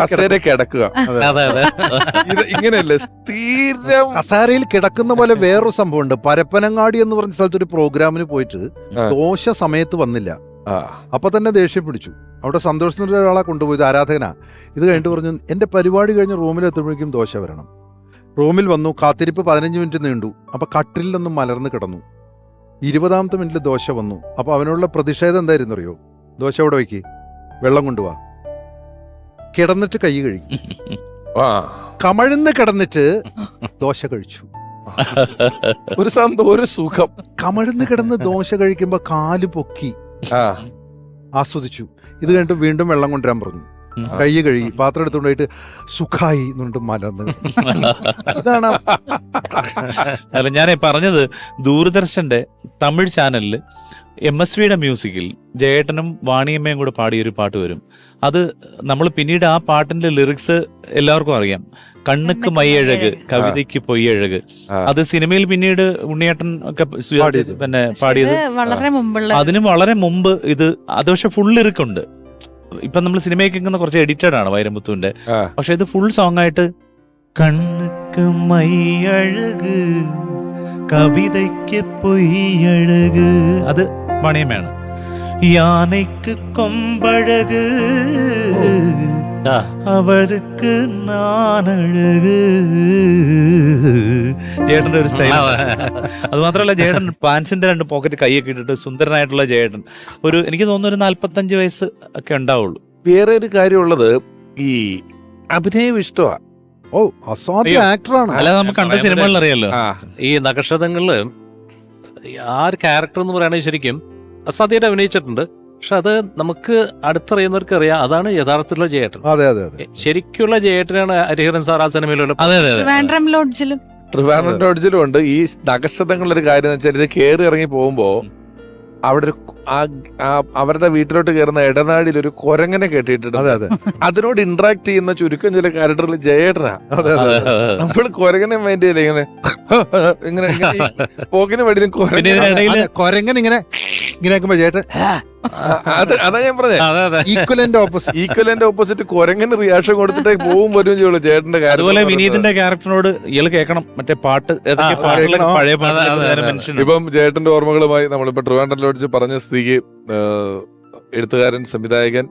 കസേര കിടക്കുക. അതെ. ഇത് ഇങ്ങനെയല്ലേ സ്ഥിരം കസേരയിൽ കിടക്കുന്ന പോലെ വേറൊരു സംഭവമുണ്ട്. പരപ്പനങ്ങാടി എന്ന് പറഞ്ഞ സ്ഥലത്ത് ഒരു പ്രോഗ്രാമിന് പോയിട്ട് ദോശ സമയത്ത് വന്നില്ല. അപ്പൊ തന്നെ ദേഷ്യം പിടിച്ചു. അവിടെ സന്തോഷത്തിന്റെ ഒരാളെ കൊണ്ടുപോയത്, ആരാധകനാ. ഇത് കഴിഞ്ഞിട്ട് പറഞ്ഞു, എന്റെ പരിപാടി കഴിഞ്ഞ് റൂമിൽ എത്തുമ്പോഴേക്കും ദോശ വരണം. റൂമിൽ വന്നു. കാത്തിരിപ്പ് 15 മിനിറ്റ് നീണ്ടു. അപ്പൊ കട്ടിലിൽ നിന്നും മലർന്ന് കിടന്നു. 20ാമത്തെ മിനിറ്റിൽ ദോശ വന്നു. അപ്പൊ അവനുള്ള പ്രതിഷേധം എന്തായിരുന്നു അറിയോ? ദോശ അവിടെ വയ്ക്ക്, വെള്ളം കൊണ്ടുപോവാ. കിടന്നിട്ട് കൈ കഴുകി, കമഴ്ന്ന് കിടന്നിട്ട് ദോശ കഴിച്ചു. ഒരു സുഖം. കമഴ്ന്ന് കിടന്ന് ദോശ കഴിക്കുമ്പോ കാല് പൊക്കി ആസ്വദിച്ചു. ഇത് കഴിഞ്ഞിട്ട് വീണ്ടും വെള്ളം കൊണ്ടുവരാൻ പറഞ്ഞു. കൈ കഴുകി പാത്രം എടുത്തുകൊണ്ടായിട്ട് സുഖായി എന്നുകൊണ്ട് മലർന്ന്. ഇതാണ്. അല്ല, ഞാൻ പറഞ്ഞത് ദൂരദർശന്റെ തമിഴ് ചാനലിൽ MSVയുടെ മ്യൂസിക്കിൽ ജയേട്ടനും വാണിയമ്മയും കൂടെ പാടിയൊരു പാട്ട് വരും. അത് നമ്മൾ പിന്നീട് ആ പാട്ടിന്റെ ലിറിക്സ് എല്ലാവർക്കും അറിയാം. കണ്ണുക്ക് മയ്യഴക്, കവിതയ്ക്ക് പൊയ്യഴക്. അത് സിനിമയിൽ പിന്നീട് ഉണ്ണിയേട്ടൻ ഒക്കെ പിന്നെ പാടിയത് വളരെ മുമ്പുള്ള. അതിനും വളരെ മുമ്പ് ഇത്. അത് പക്ഷെ ഫുൾ ലിറിക് ഉണ്ട്. ഇപ്പൊ നമ്മൾ സിനിമയിൽ കേൾക്കുന്ന കുറച്ച് എഡിറ്റഡ് ആണ് വൈരമുത്തുവിന്റെ. പക്ഷെ ഇത് ഫുൾ സോങ് ആയിട്ട് കണ്ണുക്ക് മയ്യഴക്, കവിതയ്ക്ക് പൊയ്യഴക്, അത് വാണിയമ്മയാണ്. யானைக்கு கொம்பழகு, അവർക്ക് നാനഴക്. ജയേട്ടന്റെ ഒരു സ്റ്റൈൽ. അത് മാത്രമല്ല, ജയേട്ടൻ പാൻസിന്റെ 2 പോക്കറ്റ് കൈയൊക്കെ ഇട്ടിട്ട് സുന്ദരനായിട്ടുള്ള ജയേട്ടൻ. എനിക്ക് തോന്നുന്നു ഒരു 45 വയസ്സ് ഒക്കെ ഉണ്ടാവുള്ളൂ. വേറെ ഒരു കാര്യമുള്ളത്, ഈ അഭിനയം ഇഷ്ടമാ. അസാധ്യ ആക്ടറാണ്. അല്ലാതെ നമുക്ക് കണ്ട സിനിമകളിൽ അറിയാലോ. ഈ നക്ഷത്രങ്ങളില് ആ ഒരു ക്യാരക്ടർ എന്ന് പറയുന്നത് ശരിക്കും അസാധ്യമായിട്ട് അഭിനയിച്ചിട്ടുണ്ട്. പക്ഷെ അത് നമുക്ക് അടുത്തറിയുന്നവർക്ക് അറിയാം, അതാണ് യഥാർത്ഥത്തിലുള്ള ജയേട്ടൻ. അതെ അതെ അതെ, ശരിക്കുള്ള ജയേട്ടനാണ് ഹരിഹരൻ സാർ ആ സിനിമയിലുള്ള. ട്രിവാൻഡ്രം ലോഡ്ജിലും ഉണ്ട്. ഈ നക്ഷത്രങ്ങളൊരു കാര്യം എന്ന് വെച്ചാൽ, ഇത് കയറി ഇറങ്ങി പോകുമ്പോ അവിടെ ഒരു അവരുടെ വീട്ടിലോട്ട് കയറുന്ന ഇടനാടിയിൽ ഒരു കൊരങ്ങനെ കെട്ടിയിട്ടുണ്ട്. അതിനോട് ഇന്ററാക്ട് ചെയ്യുന്ന ചുരുക്കം ചില ക്യാരക്ടറിൽ ജയേട്ടനാ. നമ്മൾ കൊരങ്ങനെ മൈൻഡ് ചെയ്യില്ല, ഇങ്ങനെ പോക്കിന് വേണ്ടി കൊരങ്ങൻ ഇങ്ങനെ ചേട്ടൻ. അതാ ഞാൻ പറഞ്ഞത്, ഈക്വലന്റ് ഓപ്പോസിറ്റ് കൊരങ്ങനെ റിയാക്ഷൻ കൊടുത്തിട്ടേ പോവും വരും ചെയ്യുള്ളൂ ചേട്ടന്റെ കാര്യം. അതുപോലെ വിനീതിന്റെ ക്യാരക്ടറിനോട് ഇയാൾ കേൾക്കണം മറ്റേ പാട്ട്, പഴയ പാട്ട്. ഇപ്പം ചേട്ടന്റെ ഓർമ്മകളുമായി നമ്മളിപ്പോ ട്രിവാൻഡ്രം ലോഡ്ജ് പറഞ്ഞ സ്ഥിതിക്ക് എഴുത്തുകാരൻ, സംവിധായകൻ,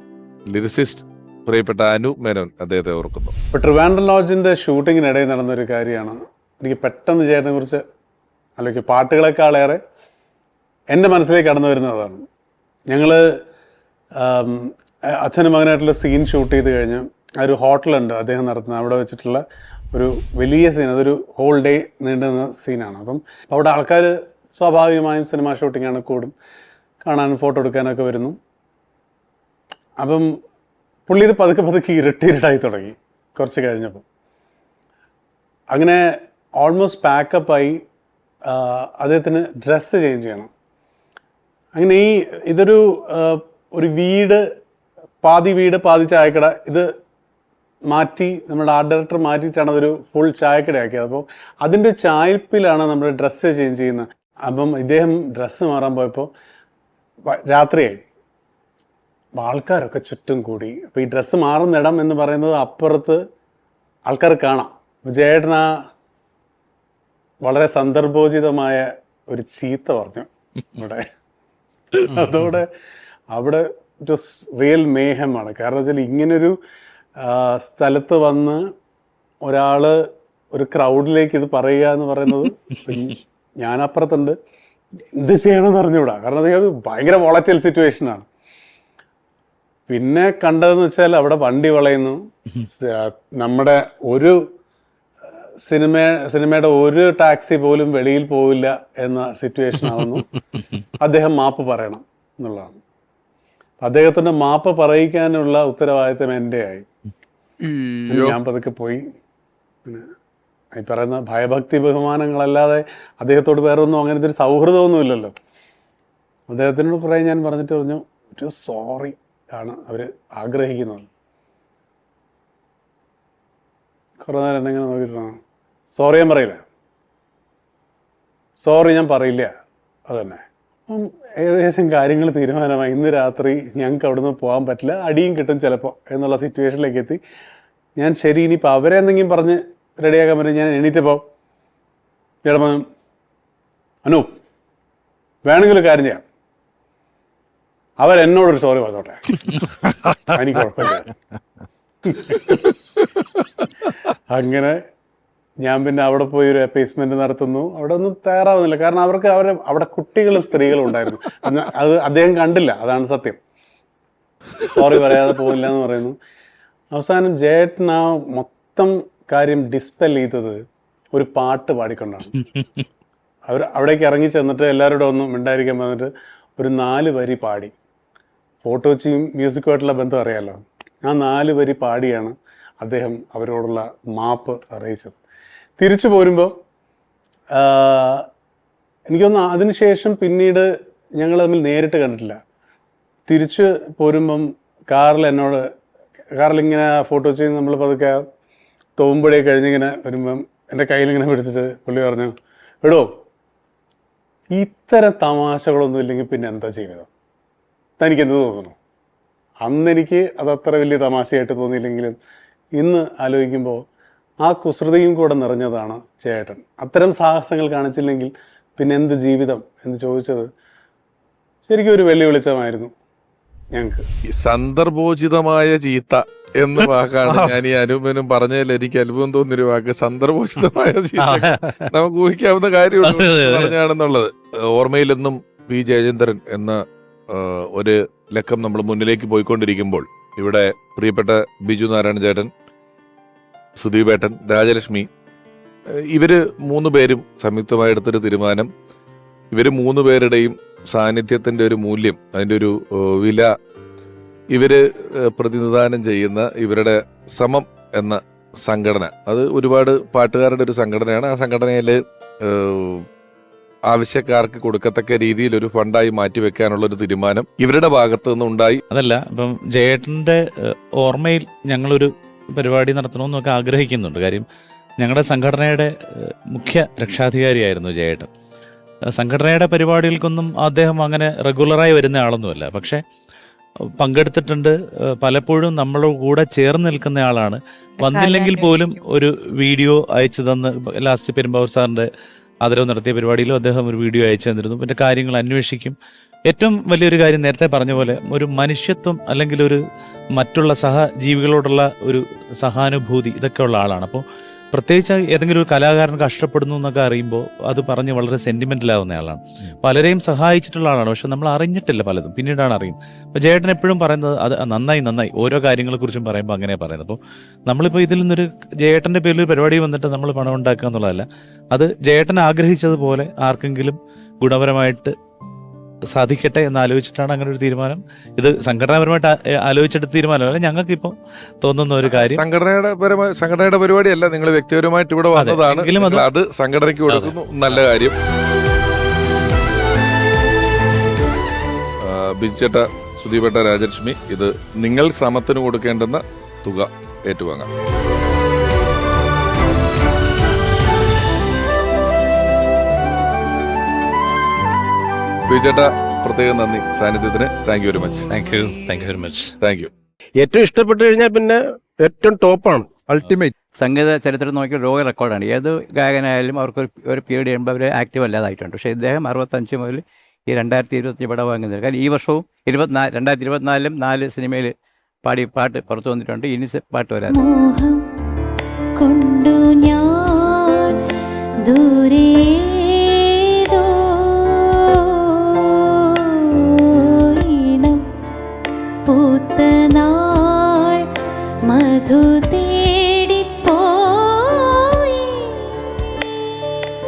ലിറിസിസ്റ്റ് പ്രിയപ്പെട്ട അനു മേനോൻ അദ്ദേഹത്തെ ഓർക്കുന്നു. ഇപ്പൊ ട്രിവാൻഡ്രം ലോഡ്ജിന്റെ ഷൂട്ടിങ്ങിനിടയിൽ നടന്നൊരു കാര്യമാണ് എനിക്ക് പെട്ടെന്ന് ചേട്ടനെ കുറിച്ച് അല്ലെങ്കിൽ പാട്ടുകളെക്കാളേറെ എൻ്റെ മനസ്സിലേക്ക് കടന്നു വരുന്നതാണ്. ഞങ്ങൾ അച്ഛനും മകനായിട്ടുള്ള സീൻ ഷൂട്ട് ചെയ്ത് കഴിഞ്ഞ് ആ ഒരു ഹോട്ടലുണ്ട് അദ്ദേഹം നടത്തുന്നത്, അവിടെ വെച്ചിട്ടുള്ള ഒരു വലിയ സീൻ, അതൊരു ഹോൾ ഡേ നീണ്ടുന്ന സീനാണ്. അപ്പം അവിടെ ആൾക്കാർ സ്വാഭാവികമായും സിനിമ ഷൂട്ടിങ്ങാണ് കൂടും, കാണാനും ഫോട്ടോ എടുക്കാനൊക്കെ വരുന്നു. അപ്പം പുള്ളി ഇത് പതുക്കെ പതുക്കെ ഇറിറ്റേറ്റഡായി തുടങ്ങി കുറച്ച് കഴിഞ്ഞപ്പോൾ. അങ്ങനെ ഓൾമോസ്റ്റ് പാക്കപ്പായി അദ്ദേഹത്തിന് ഡ്രസ്സ് ചേഞ്ച് ചെയ്യണം. അങ്ങനെ ഇതൊരു വീട് പാതി ചായക്കട, ഇത് മാറ്റി നമ്മുടെ ആർട്ട് ഡയറക്ടർ മാറ്റിയിട്ടാണ് അതൊരു ഫുൾ ചായക്കടയാക്കിയത്. അപ്പോൾ അതിൻ്റെ ചായപ്പിലാണ് നമ്മൾ ഡ്രസ്സ് ചേഞ്ച് ചെയ്യുന്നത്. അപ്പം ഇദ്ദേഹം ഡ്രസ്സ് മാറാൻ പോയപ്പോൾ രാത്രിയായി, ആൾക്കാരൊക്കെ ചുറ്റും കൂടി. അപ്പോൾ ഈ ഡ്രസ്സ് മാറുന്നിടം എന്ന് പറയുന്നത് അപ്പുറത്ത് ആൾക്കാർ കാണാം. ജയേട്ടൻ വളരെ സന്ദർഭോചിതമായ ഒരു ചീത്ത പറഞ്ഞു ഇവിടെ. അതോടെ അവിടെ ഇറ്റ് വാസ് റിയൽ മേഹമാണ്. കാരണം വെച്ചാൽ ഇങ്ങനൊരു സ്ഥലത്ത് വന്ന് ഒരാൾ ഒരു ക്രൗഡിലേക്ക് ഇത് പറയുക എന്ന് പറയുന്നത്, ഞാൻ അപ്പുറത്തുണ്ട്, എന്ത് ചെയ്യണമെന്ന് അറിഞ്ഞുകൂടാ. കാരണം അത് ഭയങ്കര വോളറ്റൈൽ സിറ്റുവേഷനാണ്. പിന്നെ കണ്ടതെന്ന് വെച്ചാൽ അവിടെ വണ്ടി വളയുന്നു, നമ്മുടെ ഒരു സിനിമയുടെ ഒരു ടാക്സി പോലും വെളിയിൽ പോവില്ല എന്ന സിറ്റുവേഷൻ ആവുന്നു. അദ്ദേഹം മാപ്പ് പറയണം എന്നുള്ളതാണ്. അദ്ദേഹത്തിൻ്റെ മാപ്പ് പറയിക്കാനുള്ള ഉത്തരവാദിത്തം എൻ്റെ ആയി. ഞാൻ പതുക്കെ പോയി. പിന്നെ ഈ പറയുന്ന ഭയഭക്തി ബഹുമാനങ്ങളല്ലാതെ അദ്ദേഹത്തോട് വേറെ ഒന്നും അങ്ങനത്തെ ഒരു സൗഹൃദമൊന്നുമില്ലല്ലോ. അദ്ദേഹത്തിനോട് കുറേ ഞാൻ പറഞ്ഞിട്ട് പറഞ്ഞു, ഒരു സോറി ആണ് അവർ ആഗ്രഹിക്കുന്നത്. കുറേ നേരം എന്നെങ്ങനെ നോക്കിയിട്ടാണ്, സോറി ഞാൻ പറയില്ല, സോറി ഞാൻ പറയില്ല, അതന്നെ. അപ്പം ഏകദേശം കാര്യങ്ങൾ തീരുമാനമായി. ഇന്ന് രാത്രി ഞങ്ങൾക്ക് അവിടുന്ന് പോകാൻ പറ്റില്ല, അടിയും കിട്ടും ചിലപ്പോൾ എന്നുള്ള സിറ്റുവേഷനിലേക്ക് എത്തി. ഞാൻ ശരി, ഇനിയിപ്പോൾ അവരെ എന്തെങ്കിലും പറഞ്ഞ് റെഡിയാക്കാൻ പറ്റും. ഞാൻ എണീറ്റപ്പോൾ ചേട്ടൻ അനൂപ്, വേണമെങ്കിൽ ഒരു കാര്യം ചെയ്യാം, അവരെന്നോടൊരു സോറി പറഞ്ഞോട്ടെ, എനിക്ക് കുഴപ്പമില്ല. അങ്ങനെ ഞാൻ പിന്നെ അവിടെ പോയി ഒരു അപ്പേസ്മെന്റ് നടത്തുന്നു. അവിടെ ഒന്നും തയ്യാറാവുന്നില്ല, കാരണം അവർക്ക് അവിടെ കുട്ടികളും സ്ത്രീകളും ഉണ്ടായിരുന്നു. അത് അദ്ദേഹം കണ്ടില്ല, അതാണ് സത്യം. സോറി പറയാതെ പോകില്ല എന്ന് പറയുന്നു. അവസാനം ജയേട്ടൻ ആ മൊത്തം കാര്യം ഡിസ്പെൽ ചെയ്തത് ഒരു പാട്ട് പാടിക്കൊണ്ടാണ്. അവിടേക്ക് ഇറങ്ങി ചെന്നിട്ട് എല്ലാവരോടും ഒന്നും മിണ്ടായിരിക്കാൻ വന്നിട്ട് ഒരു 4 വരി പാടി. ഫോട്ടോ വെച്ചും മ്യൂസിക്കുമായിട്ടുള്ള ബന്ധം അറിയാമല്ലോ. ആ 4 വരി പാടിയാണ് അദ്ദേഹം അവരോടുള്ള മാപ്പ് അറിയിച്ചത്. തിരിച്ചു പോരുമ്പോൾ എനിക്കൊന്ന് അതിനുശേഷം പിന്നീട് ഞങ്ങൾ തമ്മിൽ നേരിട്ട് കണ്ടിട്ടില്ല. തിരിച്ച് പോരുമ്പം കാറിലിങ്ങനെ ഫോട്ടോ ചെയ്ത് നമ്മൾ പതുക്കെ തോമ്പുഴ കഴിഞ്ഞിങ്ങനെ വരുമ്പം എൻ്റെ കയ്യിലിങ്ങനെ പിടിച്ചിട്ട് പുള്ളി പറഞ്ഞു, എടോ ഇത്തരം തമാശകളൊന്നും ഇല്ലെങ്കിൽ പിന്നെ എന്താ ജീവിതം, തനിക്കെന്ത് തോന്നുന്നു? അന്നെനിക്ക് അതത്ര വലിയ തമാശയായിട്ട് തോന്നിയില്ലെങ്കിലും ഇന്ന് ആലോചിക്കുമ്പോൾ ആ കുസൃതിയും കൂടെ നിറഞ്ഞതാണ് ചേട്ടൻ. അത്തരം സാഹസങ്ങൾ കാണിച്ചില്ലെങ്കിൽ പിന്നെ എന്ത് ജീവിതം എന്ന് ചോദിച്ചത് ശരിക്കും ഒരു വെല്ലുവിളിച്ചമായിരുന്നു ഞങ്ങൾക്ക്. സന്ദർഭോചിതമായ ചീത്ത എന്ന വാക്കാണ് ഞാൻ ഈ അനൂപനും പറഞ്ഞതിൽ എനിക്ക് അത്ഭുതം തോന്നിയൊരു വാക്ക്. സന്ദർഭോചിതമായ ചീത്ത നമുക്ക് ഊഹിക്കാവുന്ന കാര്യമാണ് പറഞ്ഞാണെന്നുള്ളത്. ഓർമ്മയിലെന്നും പി ജയചന്ദ്രൻ എന്ന ഒരു ലക്കം നമ്മൾ മുന്നിലേക്ക് പോയിക്കൊണ്ടിരിക്കുമ്പോൾ ഇവിടെ പ്രിയപ്പെട്ട ബിജു നാരായണ ചേട്ടൻ, സുദീപേട്ടൻ, രാജലക്ഷ്മി, ഇവര് 3 പേരും സംയുക്തമായി എടുത്തൊരു തീരുമാനം, ഇവർ 3 പേരുടെയും സാന്നിധ്യത്തിൻ്റെ ഒരു മൂല്യം, അതിൻ്റെ ഒരു വില ഇവര് പ്രതിനിധാനം ചെയ്യുന്ന ഇവരുടെ സമം എന്ന സംഘടന, അത് ഒരുപാട് പാട്ടുകാരുടെ ഒരു സംഘടനയാണ്. ആ സംഘടനയിൽ ആവശ്യക്കാർക്ക് കൊടുക്കത്തക്ക രീതിയിൽ ഒരു ഫണ്ടായി മാറ്റിവെക്കാനുള്ള ഒരു തീരുമാനം ഇവരുടെ ഭാഗത്തു നിന്നുണ്ടായി. അതല്ല, ഇപ്പം ജയേട്ടൻ്റെ ഓർമ്മയിൽ ഞങ്ങളൊരു പരിപാടി നടത്തണമെന്നൊക്കെ ആഗ്രഹിക്കുന്നുണ്ട്. കാര്യം ഞങ്ങളുടെ സംഘടനയുടെ മുഖ്യ രക്ഷാധികാരിയായിരുന്നു ജയേട്ടൻ. സംഘടനയുടെ പരിപാടികൾക്കൊന്നും അദ്ദേഹം അങ്ങനെ റെഗുലറായി വരുന്ന ആളൊന്നുമല്ല, പക്ഷേ പങ്കെടുത്തിട്ടുണ്ട്. പലപ്പോഴും നമ്മളോട് കൂടെ ചേർന്ന് നിൽക്കുന്ന ആളാണ്. വന്നില്ലെങ്കിൽ പോലും ഒരു വീഡിയോ അയച്ചു തന്ന്, ലാസ്റ്റ് പെരുമ്പാവൂർ സാറിൻ്റെ ആദരവ് നടത്തിയ പരിപാടിയിലും അദ്ദേഹം ഒരു വീഡിയോ അയച്ചു തന്നിരുന്നു. പിന്നെ കാര്യങ്ങൾ അന്വേഷിക്കും. ഏറ്റവും വലിയൊരു കാര്യം നേരത്തെ പറഞ്ഞ പോലെ ഒരു മനുഷ്യത്വം അല്ലെങ്കിൽ ഒരു മറ്റുള്ള സഹജീവികളോടുള്ള ഒരു സഹാനുഭൂതി ഇതൊക്കെ ഉള്ള ആളാണ്. അപ്പോൾ പ്രത്യേകിച്ച് ഏതെങ്കിലും ഒരു കലാകാരൻ കഷ്ടപ്പെടുന്നു എന്നൊക്കെ അറിയുമ്പോൾ അത് പറഞ്ഞ് വളരെ സെൻറ്റിമെൻ്റലാവുന്ന ആളാണ്. പലരെയും സഹായിച്ചിട്ടുള്ള ആളാണ്, പക്ഷെ നമ്മൾ അറിഞ്ഞിട്ടില്ല പലതും, പിന്നീടാണ് അറിയുന്നത്. അപ്പോൾ ജയേട്ടൻ എപ്പോഴും പറയുന്നത് അത് നന്നായി ഓരോ കാര്യങ്ങളെക്കുറിച്ചും പറയുമ്പോൾ അങ്ങനെ പറയുന്നത്. അപ്പോൾ നമ്മളിപ്പോൾ ഇതിൽ നിന്നൊരു ജയേട്ടൻ്റെ പേരിൽ ഒരു പരിപാടി വന്നിട്ട് നമ്മൾ പണം ഉണ്ടാക്കുക എന്നുള്ളതല്ല, അത് ജയേട്ടൻ ആഗ്രഹിച്ചതുപോലെ ആർക്കെങ്കിലും ഗുണപരമായിട്ട് സാധിക്കട്ടെ എന്ന് ആലോചിച്ചിട്ടാണ് അങ്ങനെ ഒരു തീരുമാനം. ഇത് സംഘടനാപരമായിട്ട് ആലോചിച്ചെടുത്ത തീരുമാനമല്ല, ഞങ്ങൾക്കിപ്പോൾ തോന്നുന്ന ഒരു കാര്യം. സംഘടനയുടെ പരിപാടിയല്ല, നിങ്ങൾ വ്യക്തിപരമായിട്ട് ഇവിടെ വന്നതാണ്. എങ്കിലും അത് സംഘടനയ്ക്ക് കൊടുക്കുന്നു, നല്ല കാര്യം. ബിജുചേട്ട, സുധീപേട്ട, രാജലക്ഷ്മി, ഇത് നിങ്ങൾ സമത്തിന് കൊടുക്കേണ്ടുന്ന തുക ഏറ്റുവാങ്ങാം. ബിജുചേട്ട, പ്രത്യേകം നന്ദി സാന്നിധ്യത്തിന്. Thank you very much. Thank you very much. Thank you. ഏറ്റവും ഇഷ്ടപ്പെട്ട് കഴിഞ്ഞാൽ പിന്നെ ഏറ്റവും ടോപ്പാണ്. അൾട്ടിമേറ്റ് സംഗീത ചരിത്രം നോക്കിയാൽ ലോക റെക്കോർഡാണ്. ഏത് ഗായകനായാലും അവർക്ക് ഒരു പീരീഡ് ചെയ്യുമ്പോൾ അവർ ആക്റ്റീവ് അല്ലാതായിട്ടുണ്ട്. പക്ഷേ ഇദ്ദേഹം 65 മുതൽ ഈ 2025 പടം വാങ്ങുന്നത്. കാരണം ഈ വർഷവും 2024 4 സിനിമയിൽ പാട്ട് പുറത്തു വന്നിട്ടുണ്ട്. ഇനി പാട്ട് വരാതെ മോഹം കൊണ്ടു ഞാൻ